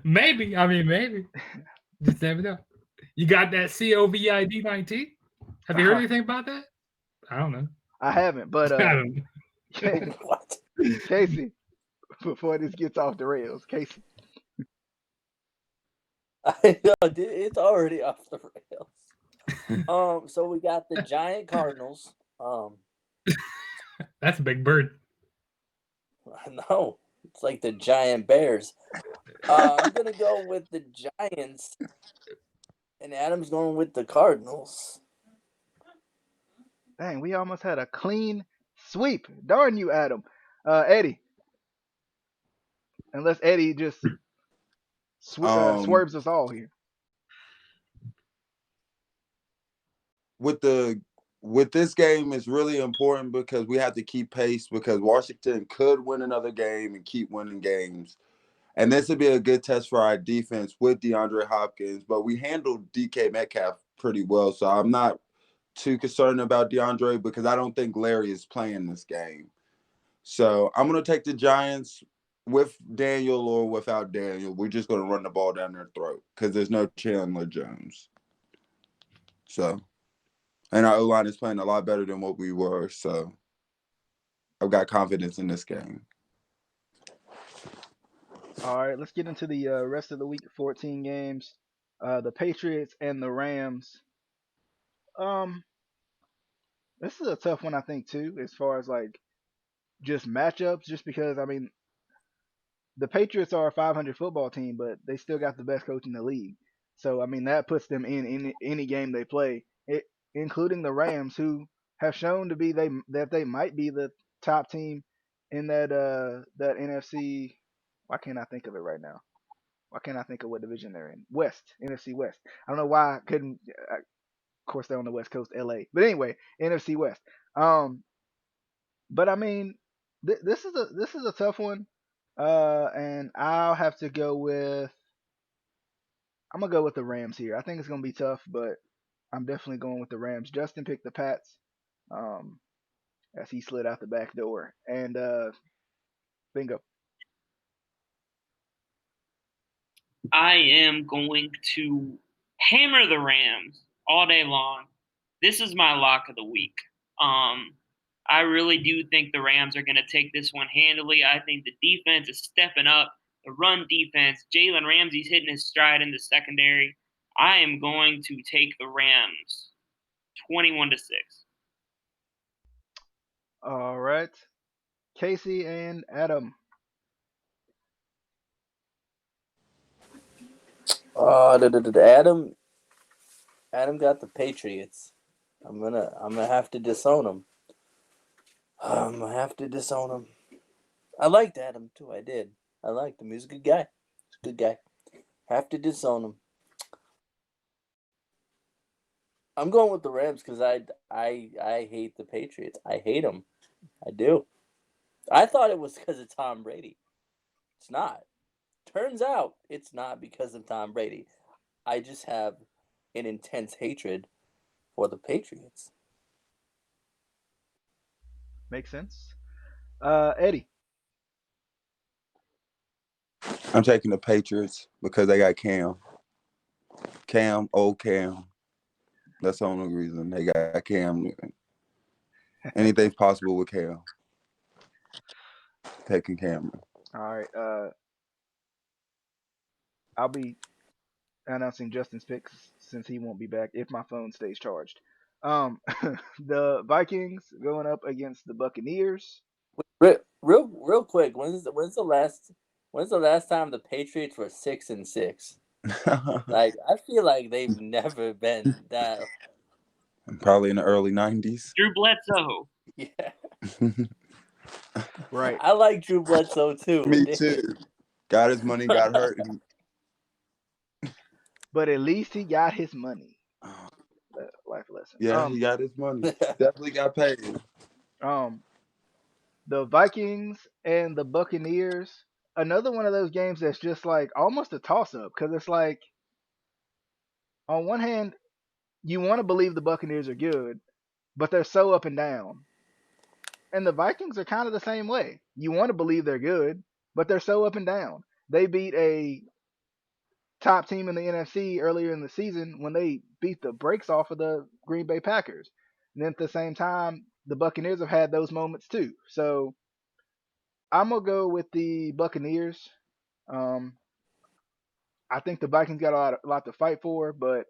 Maybe. I mean, maybe. Just never know. You got that COVID-19? Have you heard anything about that? I don't know. I haven't, but I don't know. What? Casey, before this gets off the rails, Casey. I know it's already off the rails. So we got the Giant Cardinals. That's a big bird. I know. It's like the Giant Bears. I'm gonna go with the Giants, and Adam's going with the Cardinals. Dang, we almost had a clean sweep. Darn you, Adam. Eddie. Unless Eddie just swerves us all here. With this game, it's really important because we have to keep pace because Washington could win another game and keep winning games. And this would be a good test for our defense with DeAndre Hopkins, but we handled DK Metcalf pretty well. So I'm not too concerned about DeAndre because I don't think Larry is playing this game. So I'm going to take the Giants with Daniel or without Daniel. We're just going to run the ball down their throat because there's no Chandler Jones. So, and our O-line is playing a lot better than what we were. So I've got confidence in this game. All right, let's get into the rest of the week. 14 games. The Patriots and the Rams. This is a tough one, I think, too, as far as like just matchups. Just because I mean, the Patriots are a 500 football team, but they still got the best coach in the league. So I mean, that puts them in any game they play, including the Rams, who have shown to be that they might be the top team in that NFC. Why can't I think of it right now? Why can't I think of what division they're in? West, NFC West. I don't know why I couldn't. Of course, they're on the West Coast, LA. But anyway, NFC West. But I mean, this is a tough one. And I'll have to go with. I'm gonna go with the Rams here. I think it's gonna be tough, but I'm definitely going with the Rams. Justin picked the Pats, as he slid out the back door, and bingo. I am going to hammer the Rams all day long. This is my lock of the week. I really do think the Rams are going to take this one handily. I think the defense is stepping up. The run defense, Jalen Ramsey's hitting his stride in the secondary. I am going to take the Rams 21-6. All right, Casey and Adam. Adam got the Patriots. I'm gonna have to disown him. I'm gonna have to disown him. I liked Adam too. I did. I liked him. He was a good guy. He's a good guy. Have to disown him. I'm going with the Rams because I hate the Patriots. I hate them. I do. I thought it was because of Tom Brady. It's not. Turns out it's not because of Tom Brady. I just have an intense hatred for the Patriots. Makes sense. Eddie. I'm taking the Patriots because they got Cam. Old Cam. That's the only reason they got Cam. Anything's possible with Cam. Taking Cam. All right. I'll be announcing Justin's picks since he won't be back if my phone stays charged. The Vikings going up against the Buccaneers. Real quick. When's the last time the Patriots were 6-6? Like I feel like they've never been that. Probably in the early 90s. Drew Bledsoe. Yeah. Right. I like Drew Bledsoe too. Me too. Got his money, got hurt. But at least he got his money. Life lesson. Yeah, he got his money. Definitely got paid. The Vikings and the Buccaneers. Another one of those games that's just like almost a toss up because it's like, on one hand, you want to believe the Buccaneers are good, but they're so up and down. And the Vikings are kind of the same way. You want to believe they're good, but they're so up and down. They beat a top team in the NFC earlier in the season when they beat the brakes off of the Green Bay Packers. And then at the same time, the Buccaneers have had those moments too. So I'm gonna go with the Buccaneers. I think the Vikings got a lot to fight for, but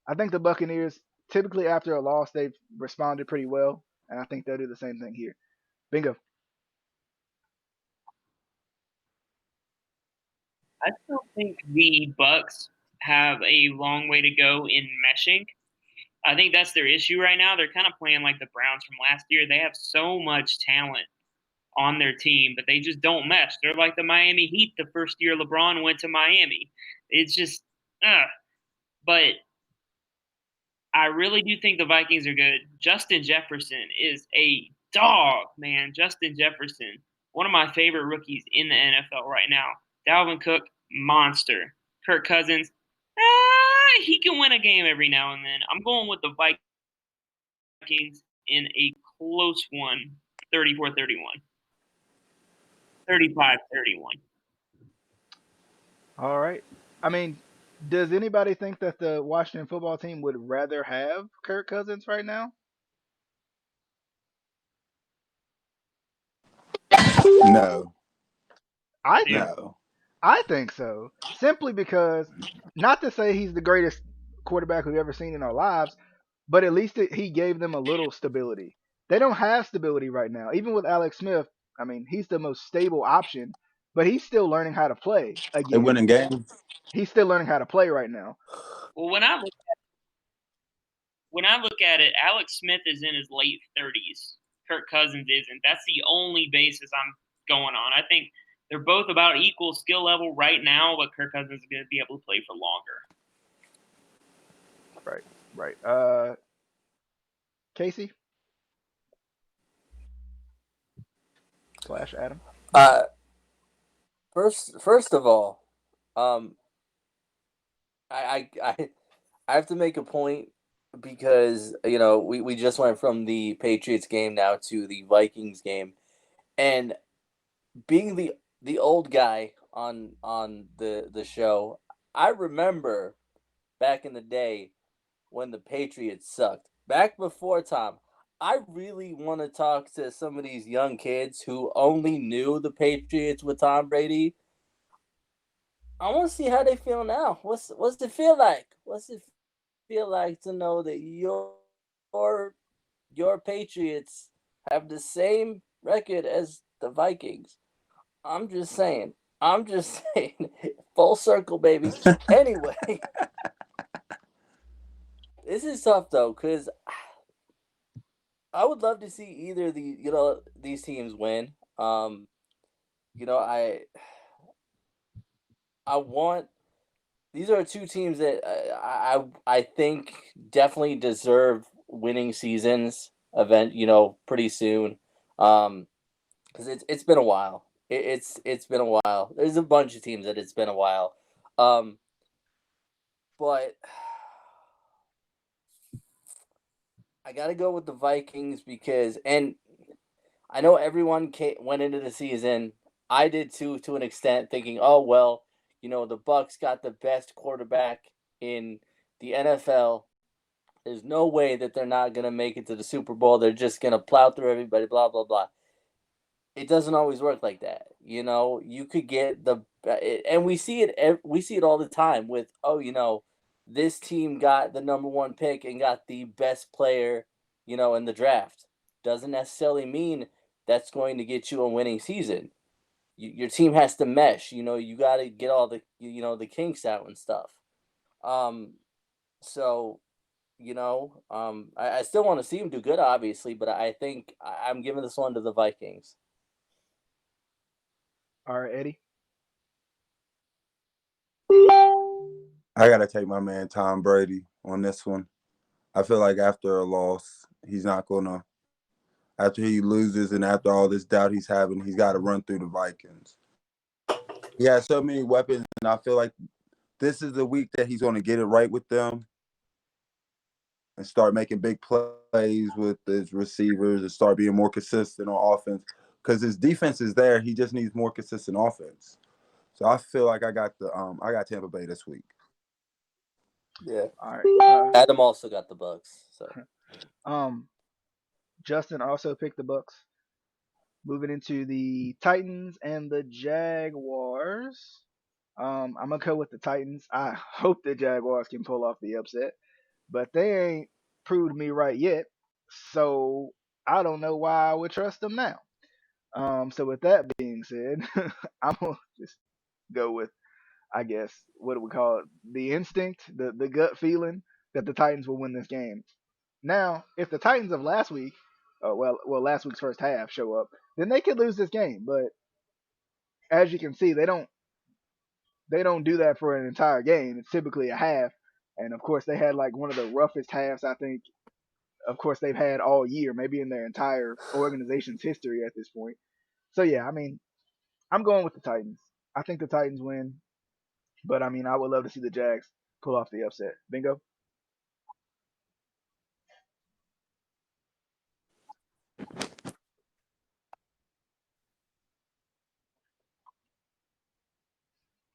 I think the Buccaneers typically after a loss they've responded pretty well, and I think they'll do the same thing here. Bingo. I still think the Bucks have a long way to go in meshing. I think that's their issue right now. They're kind of playing like the Browns from last year. They have so much talent on their team, but they just don't mesh. They're like the Miami Heat the first year LeBron went to Miami. It's just, but I really do think the Vikings are good. Justin Jefferson is a dog, man. Justin Jefferson, one of my favorite rookies in the NFL right now. Dalvin Cook, monster. Kirk Cousins, he can win a game every now and then. I'm going with the Vikings in a close one, 34-31. 35-31. All right. I mean, does anybody think that the Washington football team would rather have Kirk Cousins right now? No. I think so. Simply because, not to say he's the greatest quarterback we've ever seen in our lives, but at least he gave them a little stability. They don't have stability right now. Even with Alex Smith, I mean, he's the most stable option, but he's still learning how to play They again. winning games. He's still learning how to play right now. Well, when I look at it, Alex Smith is in his late 30s. Kirk Cousins isn't. That's the only basis I'm going on. I think they're both about equal skill level right now, but Kirk Cousins is going to be able to play for longer. Right. Casey / Adam. First of all, I have to make a point because we just went from the Patriots game now to the Vikings game, and being the old guy on the show, I remember back in the day when the Patriots sucked. Back before Tom, I really want to talk to some of these young kids who only knew the Patriots with Tom Brady. I want to see how they feel now. What's it feel like? What's it feel like to know that your Patriots have the same record as the Vikings? I'm just saying. Full circle, baby. Anyway, this is tough though, because I would love to see either these teams win. I want these are two teams that I think definitely deserve winning seasons pretty soon. Because it's been a while. It's been a while. There's a bunch of teams that it's been a while. But I got to go with the Vikings because, and I know everyone went into the season. I did too, to an extent, thinking, oh well, the Bucs got the best quarterback in the NFL. There's no way that they're not gonna make it to the Super Bowl. They're just gonna plow through everybody. Blah blah blah. It doesn't always work like that. You could get and we see it. We see it all the time with this team got the number one pick and got the best player, in the draft. Doesn't necessarily mean that's going to get you a winning season. Your team has to mesh. You got to get all the kinks out and stuff. So I still want to see him do good, obviously, but I think I'm giving this one to the Vikings. All right, Eddie. I gotta take my man Tom Brady on this one. I feel like after a loss, he's not gonna. After he loses and after all this doubt he's having, he's got to run through the Vikings. He has so many weapons, and I feel like this is the week that he's going to get it right with them and start making big plays with his receivers and start being more consistent on offense. Because his defense is there, he just needs more consistent offense. So I feel like I got Tampa Bay this week. Yeah. All right. Adam also got the Bucs. So. Justin also picked the Bucs. Moving into the Titans and the Jaguars. I'm gonna go with the Titans. I hope the Jaguars can pull off the upset, but they ain't proved me right yet. So I don't know why I would trust them now. So with that being said, I'm gonna just go with, I guess, what do we call it? The instinct, the gut feeling that the Titans will win this game. Now, if the Titans of last week, last week's first half show up, then they could lose this game. But as you can see, they don't do that for an entire game. It's typically a half, and of course they had like one of the roughest halves I think, of course, they've had all year, maybe in their entire organization's history at this point. So yeah, I mean, I'm going with the Titans. I think the Titans win, but I mean, I would love to see the Jags pull off the upset. Bingo.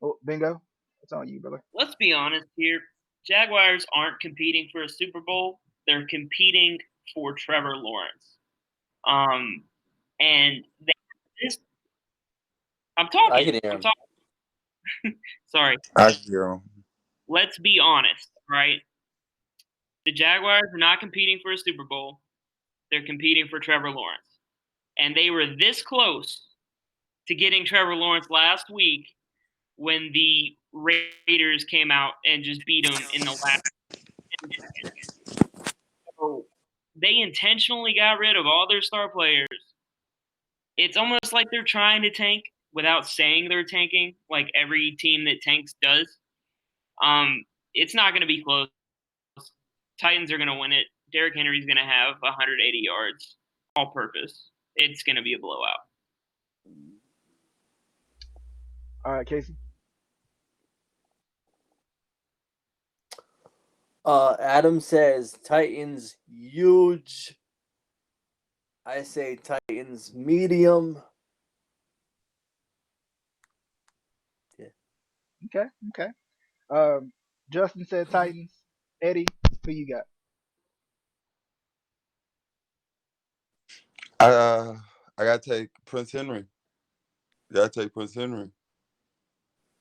Oh, bingo. It's on you, brother. Let's be honest here. Jaguars aren't competing for a Super Bowl. They're competing for Trevor Lawrence. And I'm talking. I can hear him. Sorry. I hear him. Let's be honest, right? The Jaguars are not competing for a Super Bowl. They're competing for Trevor Lawrence. And they were this close to getting Trevor Lawrence last week when the Raiders came out and just beat them in the last. So they intentionally got rid of all their star players. It's almost like they're trying to tank without saying they're tanking, like every team that tanks does. It's not going to be close. Titans are going to win it. Derrick Henry's going to have 180 yards, all purpose. It's going to be a blowout. All right, Casey. Adam says Titans huge. I say Titans medium. Yeah. Okay. Justin said Titans. Eddie, who you got? I gotta take Prince Henry.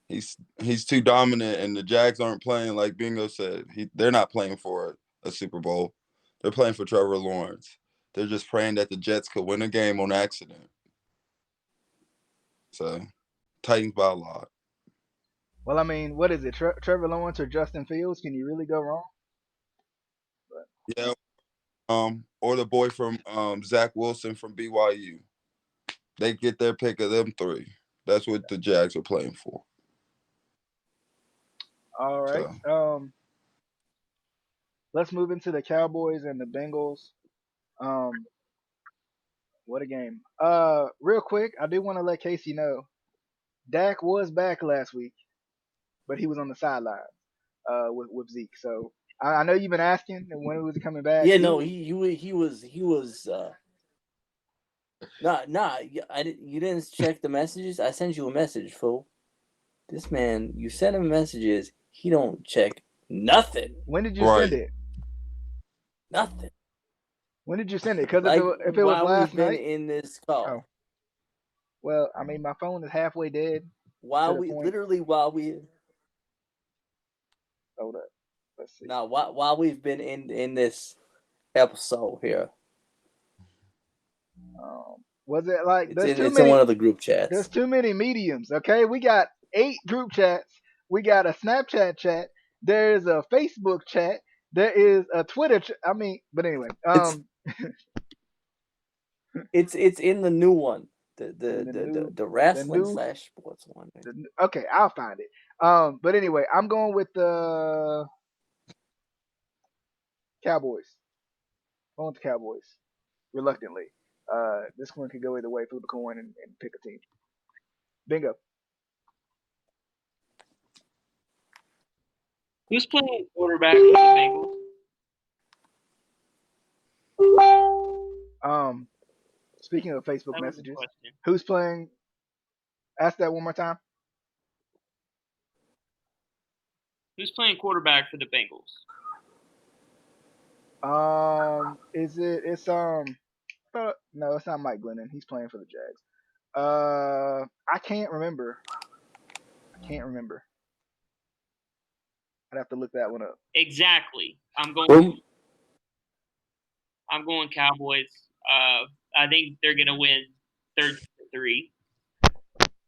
He's too dominant, and the Jags aren't playing like Bingo said. They're not playing for a Super Bowl. They're playing for Trevor Lawrence. They're just praying that the Jets could win a game on accident. So, Titans by a lot. Well, I mean, what is it? Trevor Lawrence or Justin Fields? Can you really go wrong? Yeah. Or the boy from Zach Wilson from BYU. They get their pick of them three. That's what the Jags are playing for. All right. So Let's move into the Cowboys and the Bengals. Um, what a game. Real quick, I do want to let Casey know Dak was back last week, but he was on the sideline with Zeke. So I know you've been asking when was he coming back. Yeah, no, he was nah. You didn't check the messages. I sent you a message, fool. This man, you send him messages. He don't check nothing. When did you Right. send it? Nothing. When did you send it? Because Like if it was while last we've been night, in this call, oh well, I mean my phone is halfway dead. while to the we point. literally while we Hold up, let's see. now while we've been in this episode here, Was it like it's in one of the group chats. There's too many mediums. Okay, we got 8 group chats. We got a Snapchat chat. There's a Facebook chat. There is a Twitter. I mean, but anyway, It's in the new one, In the new- the wrestling new- / sports one. okay, I'll find it. But anyway, I'm going with the Cowboys. Going with the Cowboys, reluctantly. This one could go either way. Flip a coin and pick a team. Bingo. Who's playing quarterback for the Bengals? Speaking of Facebook That was the messages, question. who's playing? Ask that one more time. Who's playing quarterback for the Bengals? No, it's not Mike Glennon. He's playing for the Jags. I can't remember. I'd have to look that one up. Exactly. I'm going Cowboys. I think they're gonna win 3.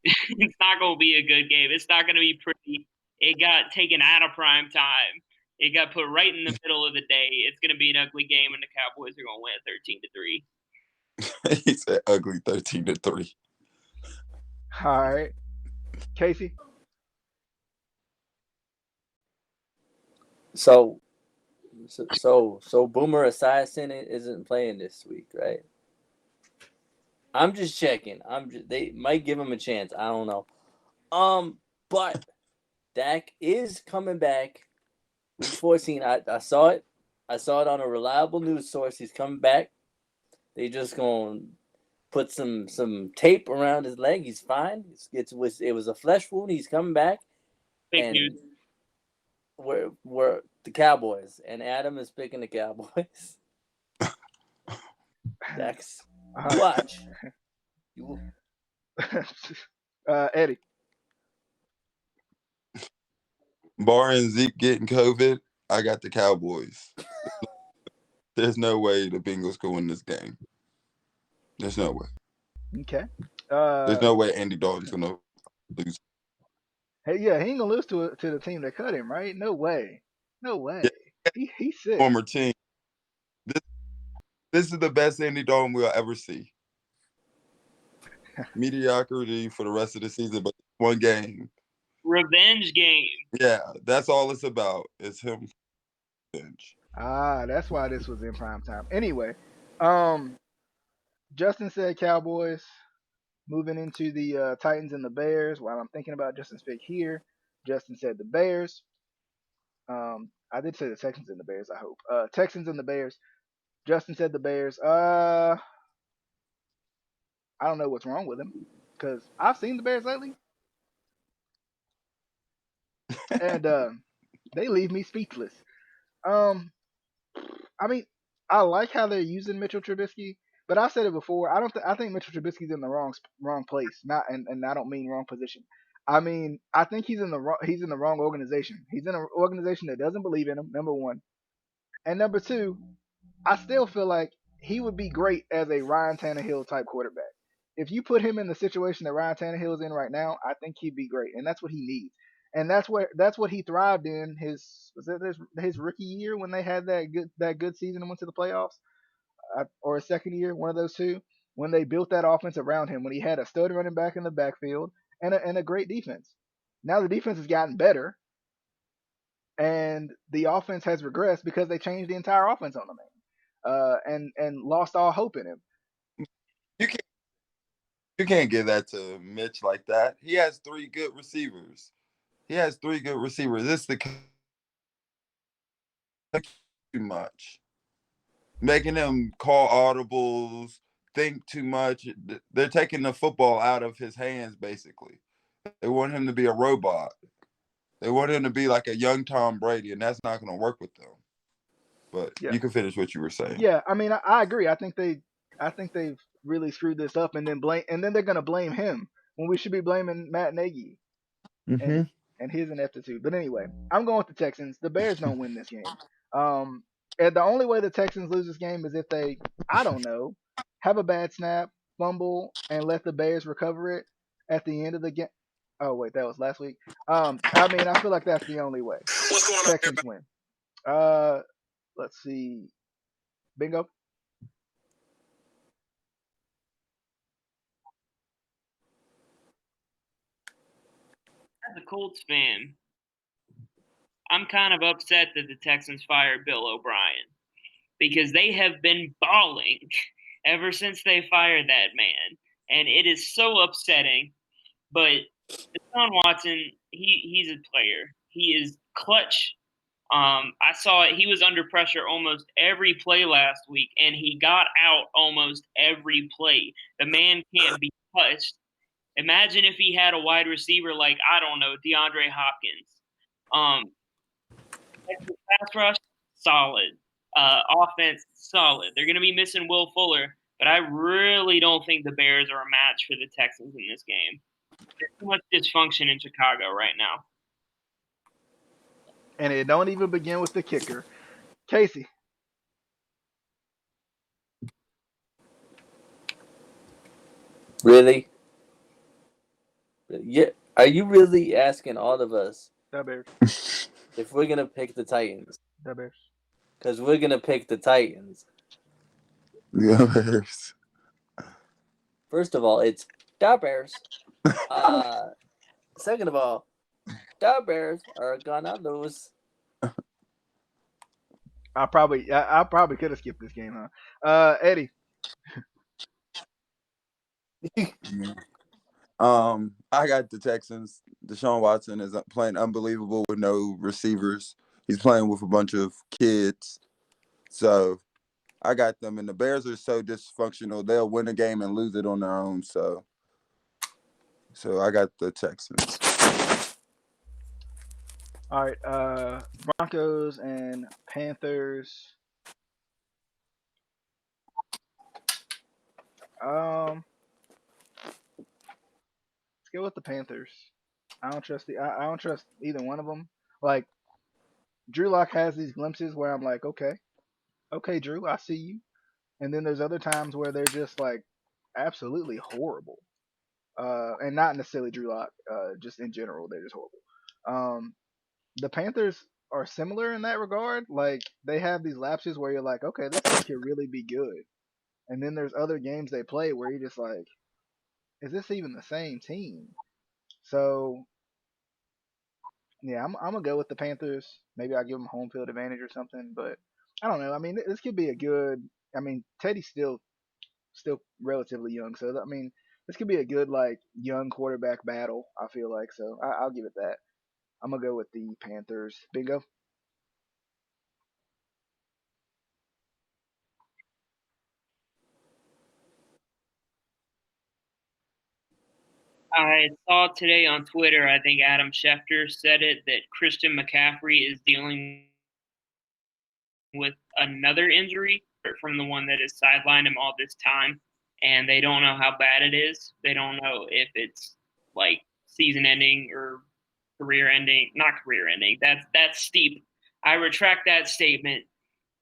It's not gonna be a good game. It's not gonna be pretty. It got taken out of prime time. It got put right in the middle of the day. It's gonna be an ugly game, and the Cowboys are gonna win 13-3. He said ugly 13-3. All right, Casey. So Boomer Esiason isn't playing this week, right? I'm just checking. They might give him a chance. I don't know. But Dak is coming back. Week 14. I saw it. I saw it on a reliable news source. He's coming back. They just gonna put some tape around his leg. He's fine. It was a flesh wound. He's coming back. Fake news. We're the Cowboys, and Adam is picking the Cowboys. Dax, watch. Eddie. Barring Zeke getting COVID, I got the Cowboys. There's no way the Bengals can win this game. There's no way. Okay. There's no way Andy Dalton's gonna lose. Hey, yeah, he ain't gonna lose to the team that cut him, right? No way. Yeah. He's sick. Former team. This is the best Andy Dalton we'll ever see. Mediocrity for the rest of the season, but one game. Revenge game. Yeah, that's all it's about. It's him. Revenge. That's why this was in prime time. Anyway, Justin said Cowboys. Moving into the Titans and the Bears. While I'm thinking about Justin's pick here, Justin said the Bears. I did say the Texans and the Bears. I hope Texans and the Bears. Justin said the Bears. I don't know what's wrong with him because I've seen the Bears lately, and they leave me speechless. I mean, I like how they're using Mitchell Trubisky, but I've said it before. I think Mitchell Trubisky's in the wrong place. Not and I don't mean wrong position. I mean, I think he's in the wrong organization. He's in an organization that doesn't believe in him. Number one, and number two, I still feel like he would be great as a Ryan Tannehill type quarterback. If you put him in the situation that Ryan Tannehill is in right now, I think he'd be great, and that's what he needs. And that's what he thrived in his rookie year when they had that good season and went to the playoffs, or his second year, one of those two, when they built that offense around him, when he had a stud running back in the backfield and a great defense. Now the defense has gotten better, and the offense has regressed because they changed the entire offense on the man, and lost all hope in him. You can't you can't give that to Mitch like that. He has 3 good receivers. This the too much, making him call audibles, think too much. They're taking the football out of his hands. Basically, they want him to be a robot. They want him to be like a young Tom Brady, and that's not going to work with them. But Yeah, you can finish what you were saying. yeah. I mean, I agree. I think they've really screwed this up, and then they're gonna blame him when we should be blaming Matt Nagy Mm-hmm. and his ineptitude. But anyway, I'm going with the Texans. The Bears don't win this game. And the only way the Texans lose this game is if they, I don't know, have a bad snap, fumble, and let the Bears recover it at the end of the game. Oh wait, that was last week. I mean, I feel like that's the only way. What's going on, Texans win. Let's see. Bingo. As a Colts fan, I'm kind of upset that the Texans fired Bill O'Brien because they have been balling ever since they fired that man, and it is so upsetting. But Deshaun Watson, he's a player. He is clutch. I saw it. He was under pressure almost every play last week, and he got out almost every play. The man can't be touched. Imagine if he had a wide receiver like, I don't know, DeAndre Hopkins. Pass rush, solid. Offense, solid. They're going to be missing Will Fuller, but I really don't think the Bears are a match for the Texans in this game. There's too much dysfunction in Chicago right now. And it don't even begin with the kicker. Casey. Really? Yeah. Are you really asking all of us The Bears. if we're gonna pick the Titans? The Bears. Because we're gonna pick the Titans. Yeah. First of all, it's the Bears. Second of all, the Bears are gonna lose. I probably could have skipped this game, huh? Eddie. I got the Texans. Deshaun Watson is playing unbelievable with no receivers. He's playing with a bunch of kids. So I got them. And the Bears are so dysfunctional. They'll win a game and lose it on their own. So I got the Texans. All right. Broncos and Panthers. Let's go with the Panthers. I don't trust I don't trust either one of them. Like Drew Lock has these glimpses where I'm like, okay, Drew, I see you. And then there's other times where they're just like absolutely horrible. And not necessarily Drew Lock, just in general, they're just horrible. The Panthers are similar in that regard. Like they have these lapses where you're like, okay, this team could really be good. And then there's other games they play where you're just like, is this even the same team? So yeah, I'm gonna go with the Panthers. Maybe I'll give them home field advantage or something, but I don't know. I mean, this could be a good. I mean, Teddy's still relatively young, so I mean, this could be a good like young quarterback battle. I feel like so. I'll give it that. I'm gonna go with the Panthers. Bingo. I saw today on Twitter, I think Adam Schefter said it, that Christian McCaffrey is dealing with another injury from the one that has sidelined him all this time. And they don't know how bad it is. They don't know if it's like season ending or career ending. Not career ending. That's steep. I retract that statement.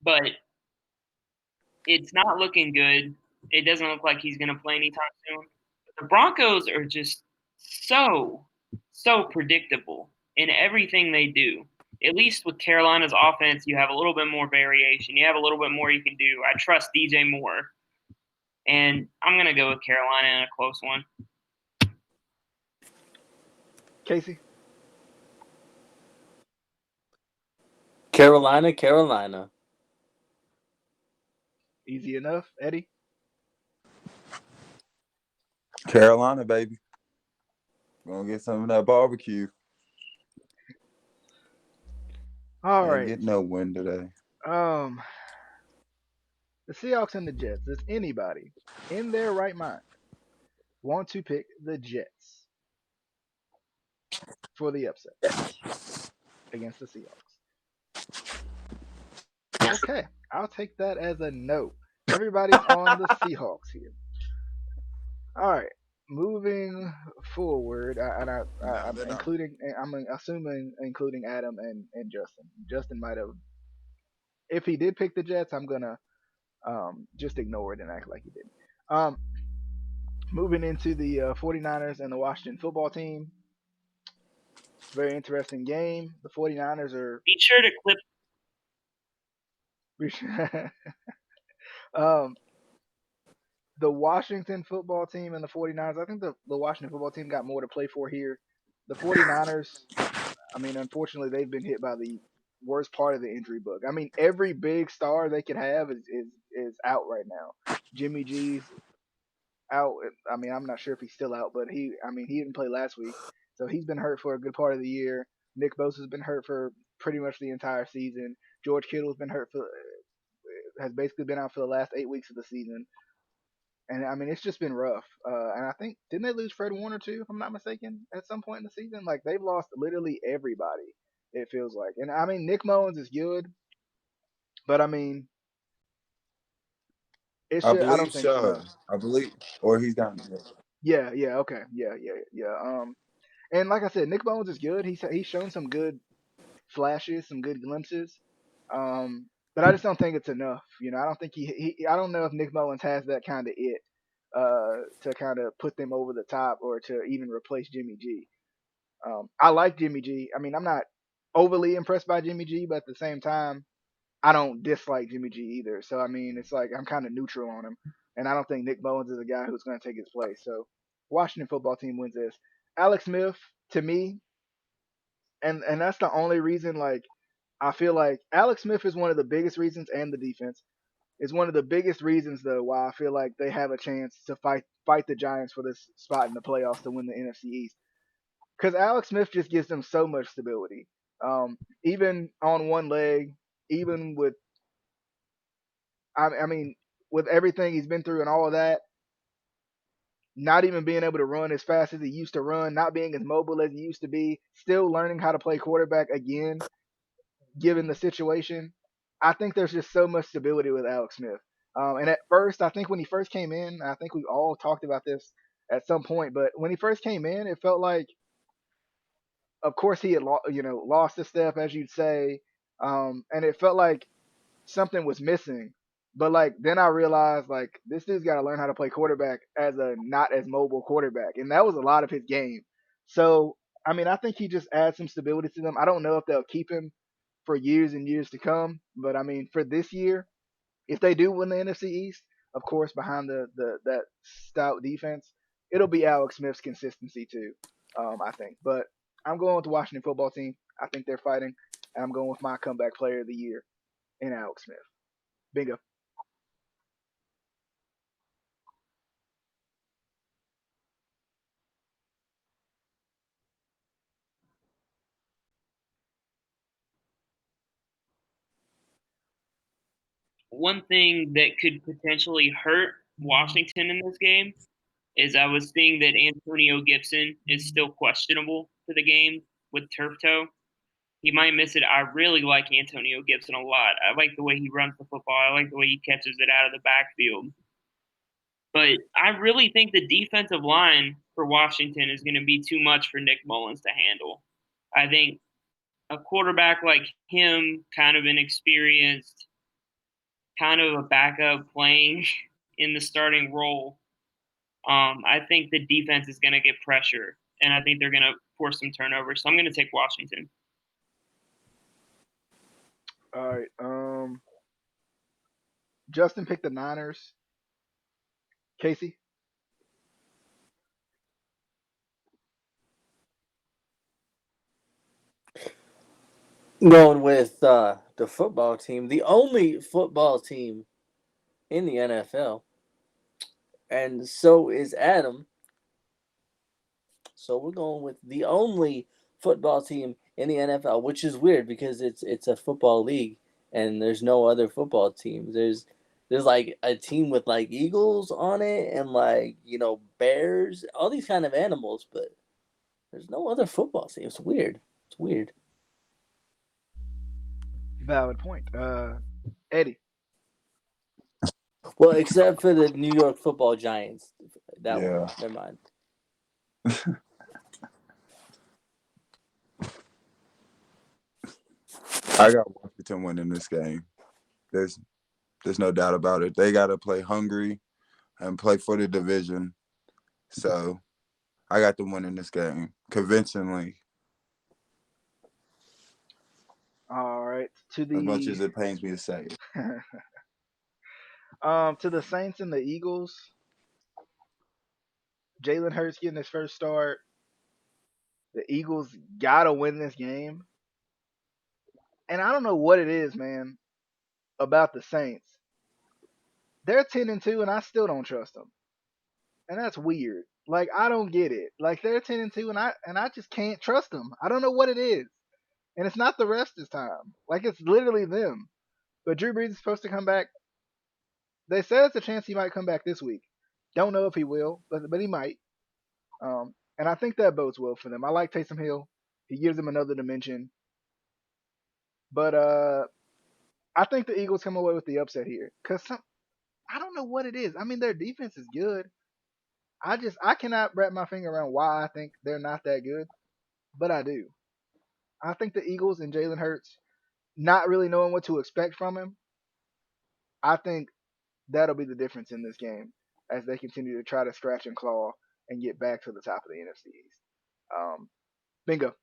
But it's not looking good. It doesn't look like he's going to play anytime soon. The Broncos are just so predictable in everything they do. At least with Carolina's offense, you have a little bit more variation. You have a little bit more you can do. I trust DJ Moore. And I'm going to go with Carolina in a close one. Casey. Carolina. Easy enough, Eddie. Carolina, baby. Gonna get some of that barbecue. All Ain't right. getting no win today. Um, the Seahawks and the Jets. Does anybody in their right mind want to pick the Jets for the upset against the Seahawks? Okay, I'll take that as a no. Everybody's on the Seahawks here. All right, moving forward, No, I'm they're not. I'm assuming including Adam and Justin. Justin might have, if he did pick the Jets, I'm gonna just ignore it and act like he didn't. Um, moving into the 49ers and the Washington football team. Very interesting game. The 49ers are Be sure to clip. um, the Washington football team and the 49ers. I think the Washington football team got more to play for here. The 49ers, I mean, unfortunately, they've been hit by the worst part of the injury bug. I mean, every big star they could have is out right now. Jimmy G's out. I mean, I'm not sure if he's still out, but he didn't play last week, so he's been hurt for a good part of the year. Nick Bosa's been hurt for pretty much the entire season. George Kittle's been hurt for has basically been out for the last 8 weeks of the season. And I mean, it's just been rough. And I think didn't they lose Fred Warner too, if I'm not mistaken, at some point in the season? Like they've lost literally everybody. It feels like. And I mean, Nick Mullins is good, but I mean, it I should. I believe don't think. so. I believe, or he's down. Yeah. Yeah. Okay. Yeah. And like I said, Nick Mullins is good. He's shown some good flashes, some good glimpses. But I just don't think it's enough. You know, I don't think I don't know if Nick Mullins has that kind of it to kind of put them over the top or to even replace Jimmy G. I like Jimmy G. I mean, I'm not overly impressed by Jimmy G, but at the same time, I don't dislike Jimmy G either. So I mean, it's like I'm kind of neutral on him, and I don't think Nick Mullins is a guy who's going to take his place. So Washington football team wins this. Alex Smith, to me, and that's the only reason. Like I feel like Alex Smith is one of the biggest reasons, and the defense is one of the biggest reasons though why I feel like they have a chance to fight the Giants for this spot in the playoffs to win the NFC East. Because Alex Smith just gives them so much stability. Even on one leg, even with I mean with everything he's been through and all of that, not even being able to run as fast as he used to run, not being as mobile as he used to be, still learning how to play quarterback again, given the situation. I think there's just so much stability with Alex Smith. And at first, I think when he first came in, I think we all talked about this at some point, but when he first came in, it felt like, of course, he had lost a step, as you'd say, and it felt like something was missing. But like then I realized like this dude's got to learn how to play quarterback as a not as mobile quarterback, and that was a lot of his game. So I mean, I think he just adds some stability to them. I don't know if they'll keep him for years and years to come, but I mean, for this year, if they do win the NFC East, of course, behind the that stout defense, it'll be Alex Smith's consistency too. I think, but I'm going with the Washington football team. I think they're fighting, and I'm going with my comeback player of the year in Alex Smith. Bingo. One thing that could potentially hurt Washington in this game is I was seeing that Antonio Gibson is still questionable for the game with turf toe. He might miss it. I really like Antonio Gibson a lot. I like the way he runs the football. I like the way he catches it out of the backfield. But I really think the defensive line for Washington is going to be too much for Nick Mullins to handle. I think a quarterback like him, kind of inexperienced, kind of a backup playing in the starting role, I think the defense is going to get pressure, and I think they're going to force some turnovers. So I'm going to take Washington. All right. Justin picked the Niners. Casey. Going with the football team, the only football team in the NFL. And so is Adam. So we're going with the only football team in the NFL, which is weird because it's a football league and there's no other football teams. There's like a team with like Eagles on it and like, Bears, all these kind of animals, but there's no other football team. It's weird. It's weird. Valid point. Eddie. Well, except for the New York Football Giants. That Yeah. one. Never mind. I got Washington winning this game. There's no doubt about it. They got to play hungry and play for the division. So I got them winning this game convincingly. All right. As much as it pains me to say it. To the Saints and the Eagles. Jalen Hurts getting his first start. The Eagles gotta win this game. And I don't know what it is, man, about the Saints. They're 10-2, and I still don't trust them, and that's weird. Like, I don't get it. Like, they're 10-2, and I just can't trust them. I don't know what it is, and it's not the rest this time. Like, it's literally them. But Drew Brees is supposed to come back. They said it's a chance he might come back this week. Don't know if he will, but he might. And I think that bodes well for them. I like Taysom Hill. He gives them another dimension. But I think the Eagles come away with the upset here because I don't know what it is. I mean, their defense is good. I cannot wrap my finger around why I think they're not that good, but I do. I think the Eagles and Jalen Hurts, not really knowing what to expect from him, I think that'll be the difference in this game as they continue to try to scratch and claw and get back to the top of the NFC East. Bingo.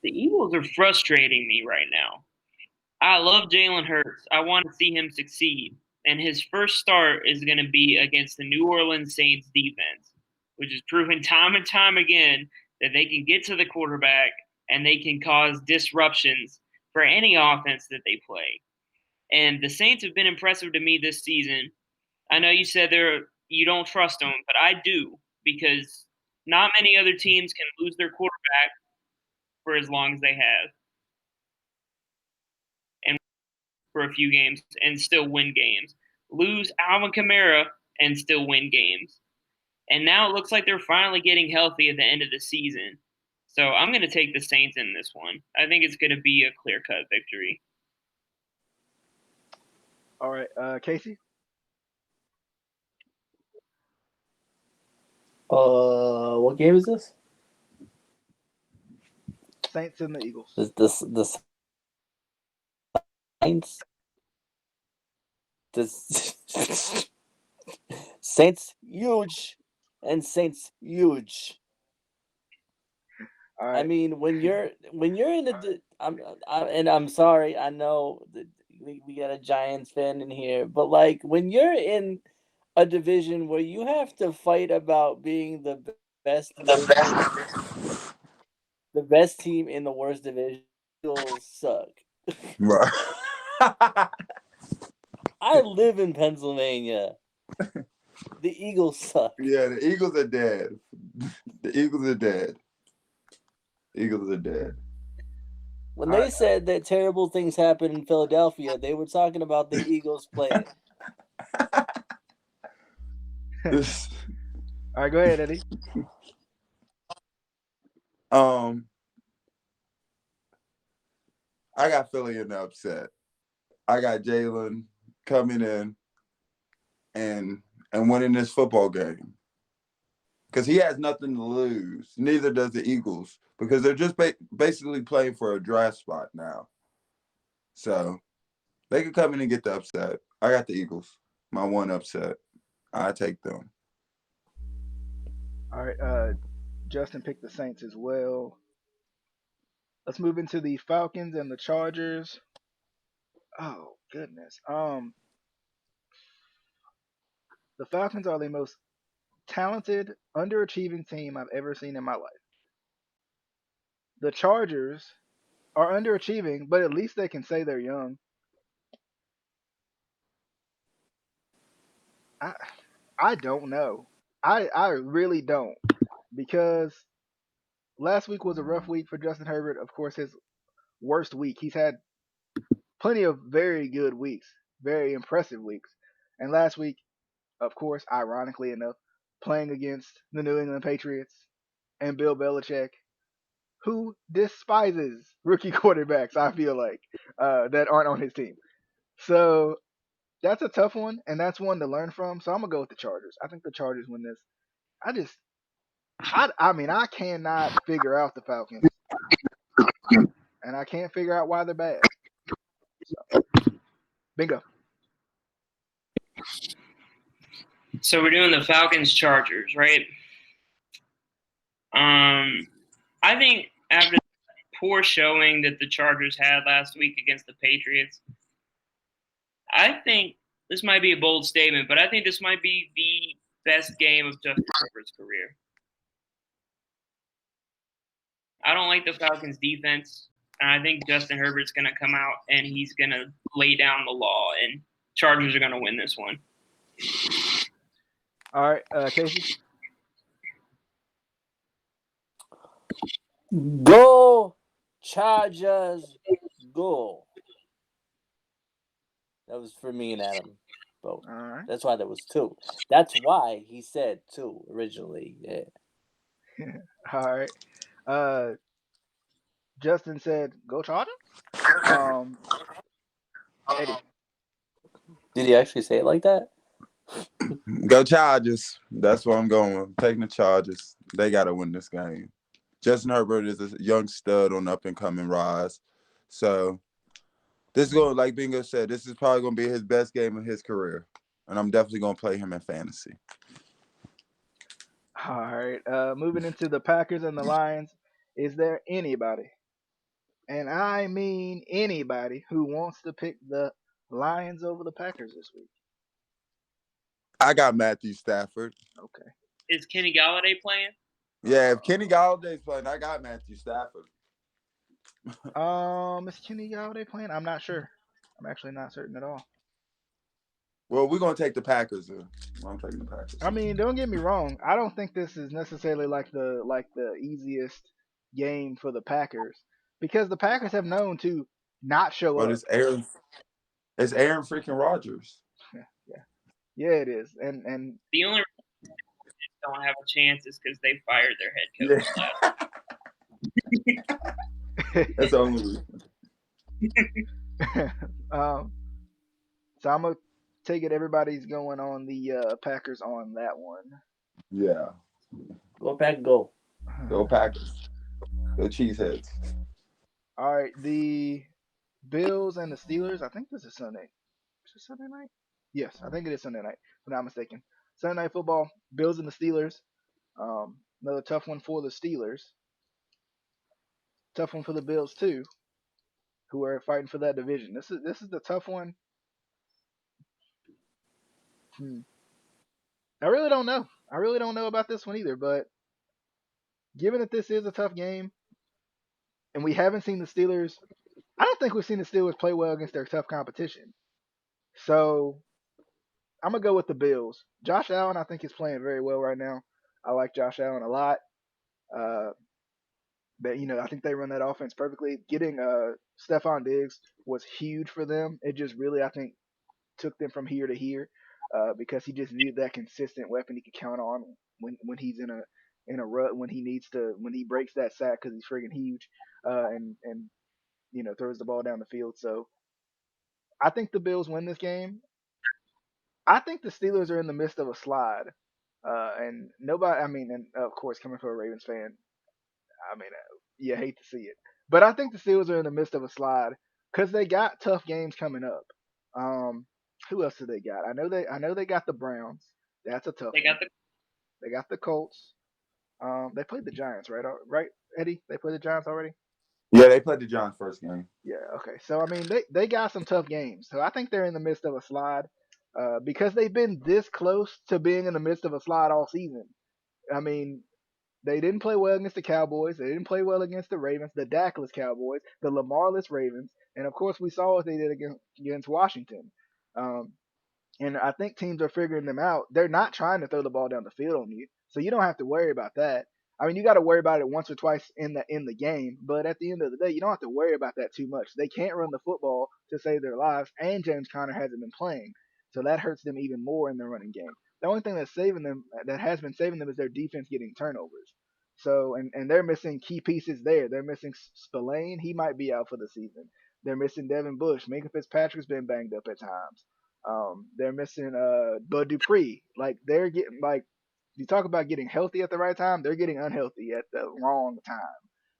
The Eagles are frustrating me right now. I love Jalen Hurts. I want to see him succeed. And his first start is going to be against the New Orleans Saints defense, which has proven time and time again that they can get to the quarterback and they can cause disruptions for any offense that they play. And the Saints have been impressive to me this season. I know you said you don't trust them, but I do because not many other teams can lose their quarterback for as long as they have. And for a few games and still win games. Lose Alvin Kamara and still win games. And now it looks like they're finally getting healthy at the end of the season. So I'm going to take the Saints in this one. I think it's going to be a clear-cut victory. All right, Casey. What game is this? Saints and the Eagles. The Saints. The Saints huge, and Saints huge. All right. I mean, when you're in I'm sorry, I know that we got a Giants fan in here, but like when you're in a division where you have to fight about being the best team in the worst division, you'll suck. Right. I live in Pennsylvania. The Eagles suck. Yeah, the Eagles are dead. The Eagles are dead. Eagles are dead. When they said that terrible things happen in Philadelphia, they were talking about the Eagles playing. All right, go ahead, Eddie. I got Philly in the upset. I got Jalen coming in and winning this football game. Because he has nothing to lose. Neither does the Eagles. Because they're just basically playing for a draft spot now. So they could come in and get the upset. I got the Eagles. My one upset. I take them. All right, Justin picked the Saints as well. Let's move into the Falcons and the Chargers. Oh goodness. The Falcons are the most talented, underachieving team I've ever seen in my life. the Chargers are underachieving, but at least they can say they're young. I I don't know. I really don't, because last week was a rough week for Justin Herbert. Of course, his worst week. He's had plenty of very good weeks, very impressive weeks. And last week, of course, ironically enough, playing against the New England Patriots and Bill Belichick, who despises rookie quarterbacks, I feel like, that aren't on his team. So that's a tough one, and that's one to learn from. So I'm going to go with the Chargers. I think the Chargers win this. I mean, I cannot figure out the Falcons, and I can't figure out why they're bad. So, bingo. So we're doing the Falcons Chargers, right? I think after the poor showing that the Chargers had last week against the Patriots, I think this might be a bold statement, but I think this might be the best game of Justin Herbert's career. I don't like the Falcons' defense, and I think Justin Herbert's going to come out and he's going to lay down the law, and Chargers are going to win this one. All right, Casey. Go Chargers, go. That was for me and Adam both. All right. That's why there was two. That's why he said two originally. Yeah. All right. Justin said, "Go Chargers." Eddie. Did he actually say it like that? Go Chargers. That's what I'm going with. Taking the Chargers. They got to win this game. Justin Herbert is a young stud on up and coming rise. So this is going, like Bingo said, this is probably going to be his best game of his career. And I'm definitely going to play him in fantasy. All right. Moving into the Packers and the Lions. Is there anybody, and I mean anybody, who wants to pick the Lions over the Packers this week? I got Matthew Stafford. Okay. Is Kenny Galladay playing? Yeah, if Kenny Galladay's playing, I got Matthew Stafford. Is Kenny Galladay playing? I'm not sure. I'm actually not certain at all. Well, we're going to take the Packers. I'm taking the Packers. I mean, don't get me wrong. I don't think this is necessarily like the easiest game for the Packers, because the Packers have known to not show up. But it's Aaron freaking Rodgers. Yeah, it is. And The only reason they don't have a chance is because they fired their head coach. That's the only reason. So I'm gonna take it everybody's going on the Packers on that one. Yeah. Go Pack, go. Go Packers. Go Cheeseheads. All right, the Bills and the Steelers. I think this is Sunday. Is it Sunday night? Yes, I think it is Sunday night, if I'm not mistaken. Sunday night football. Bills and the Steelers. Another tough one for the Steelers. Tough one for the Bills too, who are fighting for that division. This is the tough one. I really don't know. I really don't know about this one either. But given that this is a tough game, and we haven't seen the Steelers, I don't think we've seen the Steelers play well against their tough competition. So I'm gonna go with the Bills. Josh Allen, I think, is playing very well right now. I like Josh Allen a lot. I think they run that offense perfectly. Getting Stephon Diggs was huge for them. It just really, I think, took them from here to here, because he just needed that consistent weapon he could count on when he's in a rut, when he breaks that sack because he's friggin' huge, and throws the ball down the field. So I think the Bills win this game. I think the Steelers are in the midst of a slide, and nobody. I mean, and of course, coming from a Ravens fan, I mean, you hate to see it, but I think the Steelers are in the midst of a slide because they got tough games coming up. Who else do they got? I know they got the Browns. That's a tough one. They got the Colts. They played the Giants, right? Right, Eddie? They played the Giants already? Yeah, they played the Giants first game. Yeah, okay. So I mean, they got some tough games. So I think they're in the midst of a slide, because they've been this close to being in the midst of a slide all season. I mean, They didn't play well against the Cowboys. They didn't play well against the Ravens, the Dakless Cowboys, the Lamarless Ravens, and of course we saw what they did against Washington. Um, and I think teams are figuring them out. They're not trying to throw the ball down the field on you, so you don't have to worry about that. I mean, you got to worry about it once or twice in the game, but at the end of the day, you don't have to worry about that too much. They can't run the football to save their lives, and James Conner hasn't been playing, so that hurts them even more in the running game. The only thing that's saving them, that has been saving them, is their defense getting turnovers. So, and they're missing key pieces there. They're missing Spillane. He might be out for the season. They're missing Devin Bush. Minka Fitzpatrick's been banged up at times. They're missing Bud Dupree. Like they're getting like you talk about getting healthy at the right time, they're getting unhealthy at the wrong time.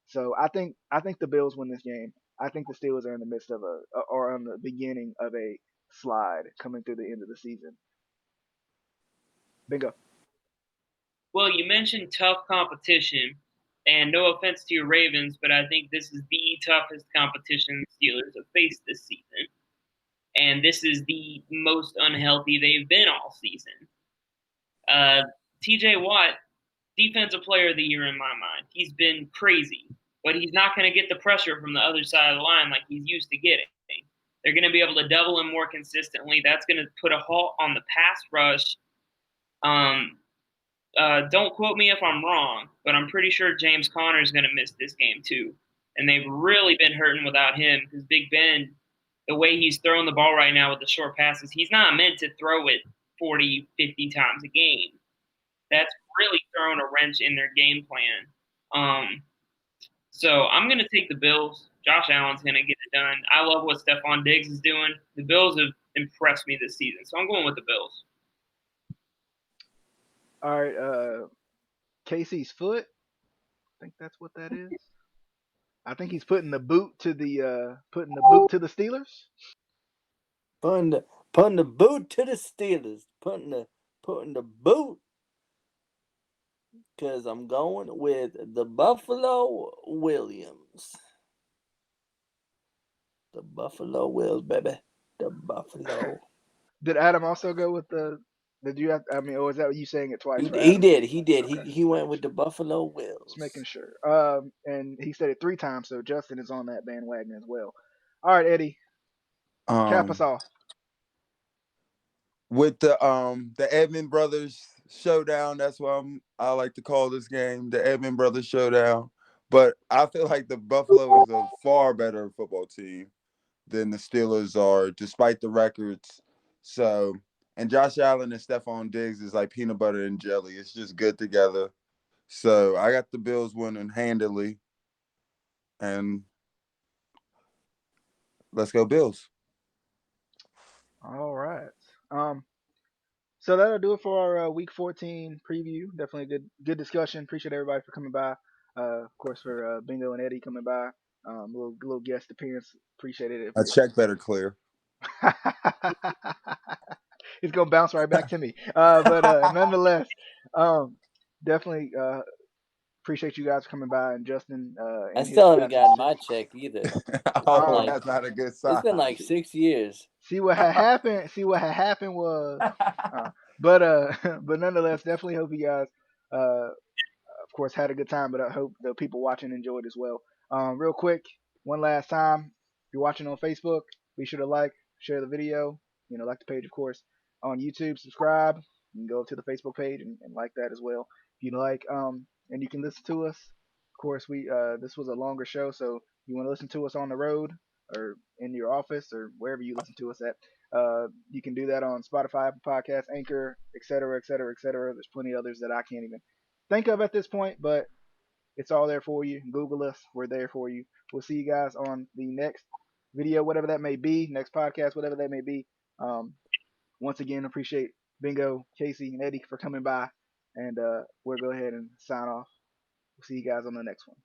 So I think the Bills win this game. I think the Steelers are in the midst of or on the beginning of a slide coming through the end of the season. Bingo. Well, you mentioned tough competition, and no offense to your Ravens, but I think this is the toughest competition the Steelers have faced this season. And this is the most unhealthy they've been all season. TJ Watt, defensive player of the year in my mind. He's been crazy, but he's not going to get the pressure from the other side of the line like he's used to getting. They're going to be able to double him more consistently. That's going to put a halt on the pass rush. Don't quote me if I'm wrong, but I'm pretty sure James Conner is going to miss this game too. And they've really been hurting without him because Big Ben, the way he's throwing the ball right now with the short passes, he's not meant to throw it 40, 50 times a game. That's really throwing a wrench in their game plan. So I'm going to take the Bills. Josh Allen's going to get it done. I love what Stephon Diggs is doing. The Bills have impressed me this season, so I'm going with the Bills. All right, Casey's foot. I think that's what that is. I think he's putting the boot to the Steelers. Putting the boot to the Steelers. Putting the boot. Because I'm going with the Buffalo Williams. The Buffalo Wills, baby. The Buffalo. Did Adam also go with the? Did you have? I mean, or is that you saying it twice? He did. Okay. He went with the Buffalo Wills. Just making sure. And he said it 3 times, so Justin is on that bandwagon as well. All right, Eddie, cap us off. With the Edmond Brothers showdown, that's what I like to call this game, the Edmond Brothers showdown. But I feel like the Buffalo is a far better football team than the Steelers are, despite the records. So, and Josh Allen and Stephon Diggs is like peanut butter and jelly. It's just good together. So I got the Bills winning handily. And let's go Bills. All right. So that'll do it for our Week 14 preview. Definitely a good discussion. Appreciate everybody for coming by. Of course, for Bingo and Eddie coming by. Little guest appearance. Appreciate it. A check better clear. It's gonna bounce right back to me. But nonetheless, definitely appreciate you guys coming by, and Justin. I still haven't gotten my check either. That's not a good sign. It's been like 6 years. See what had happened. Was, but nonetheless, definitely hope you guys, of course, had a good time. But I hope the people watching enjoyed as well. Real quick, one last time, if you're watching on Facebook, be sure to like, share the video. Like the page, of course. On YouTube, subscribe. You can go to the Facebook page and like that as well. If you like, and you can listen to us. Of course, this was a longer show, so if you want to listen to us on the road or in your office or wherever you listen to us at, you can do that on Spotify, Apple Podcasts, Anchor, etc., etc., etc. There's plenty of others that I can't even think of at this point, but it's all there for you. Google us. We're there for you. We'll see you guys on the next video, whatever that may be, next podcast, whatever that may be. Once again, appreciate Bingo, Casey, and Eddie for coming by, and we'll go ahead and sign off. We'll see you guys on the next one.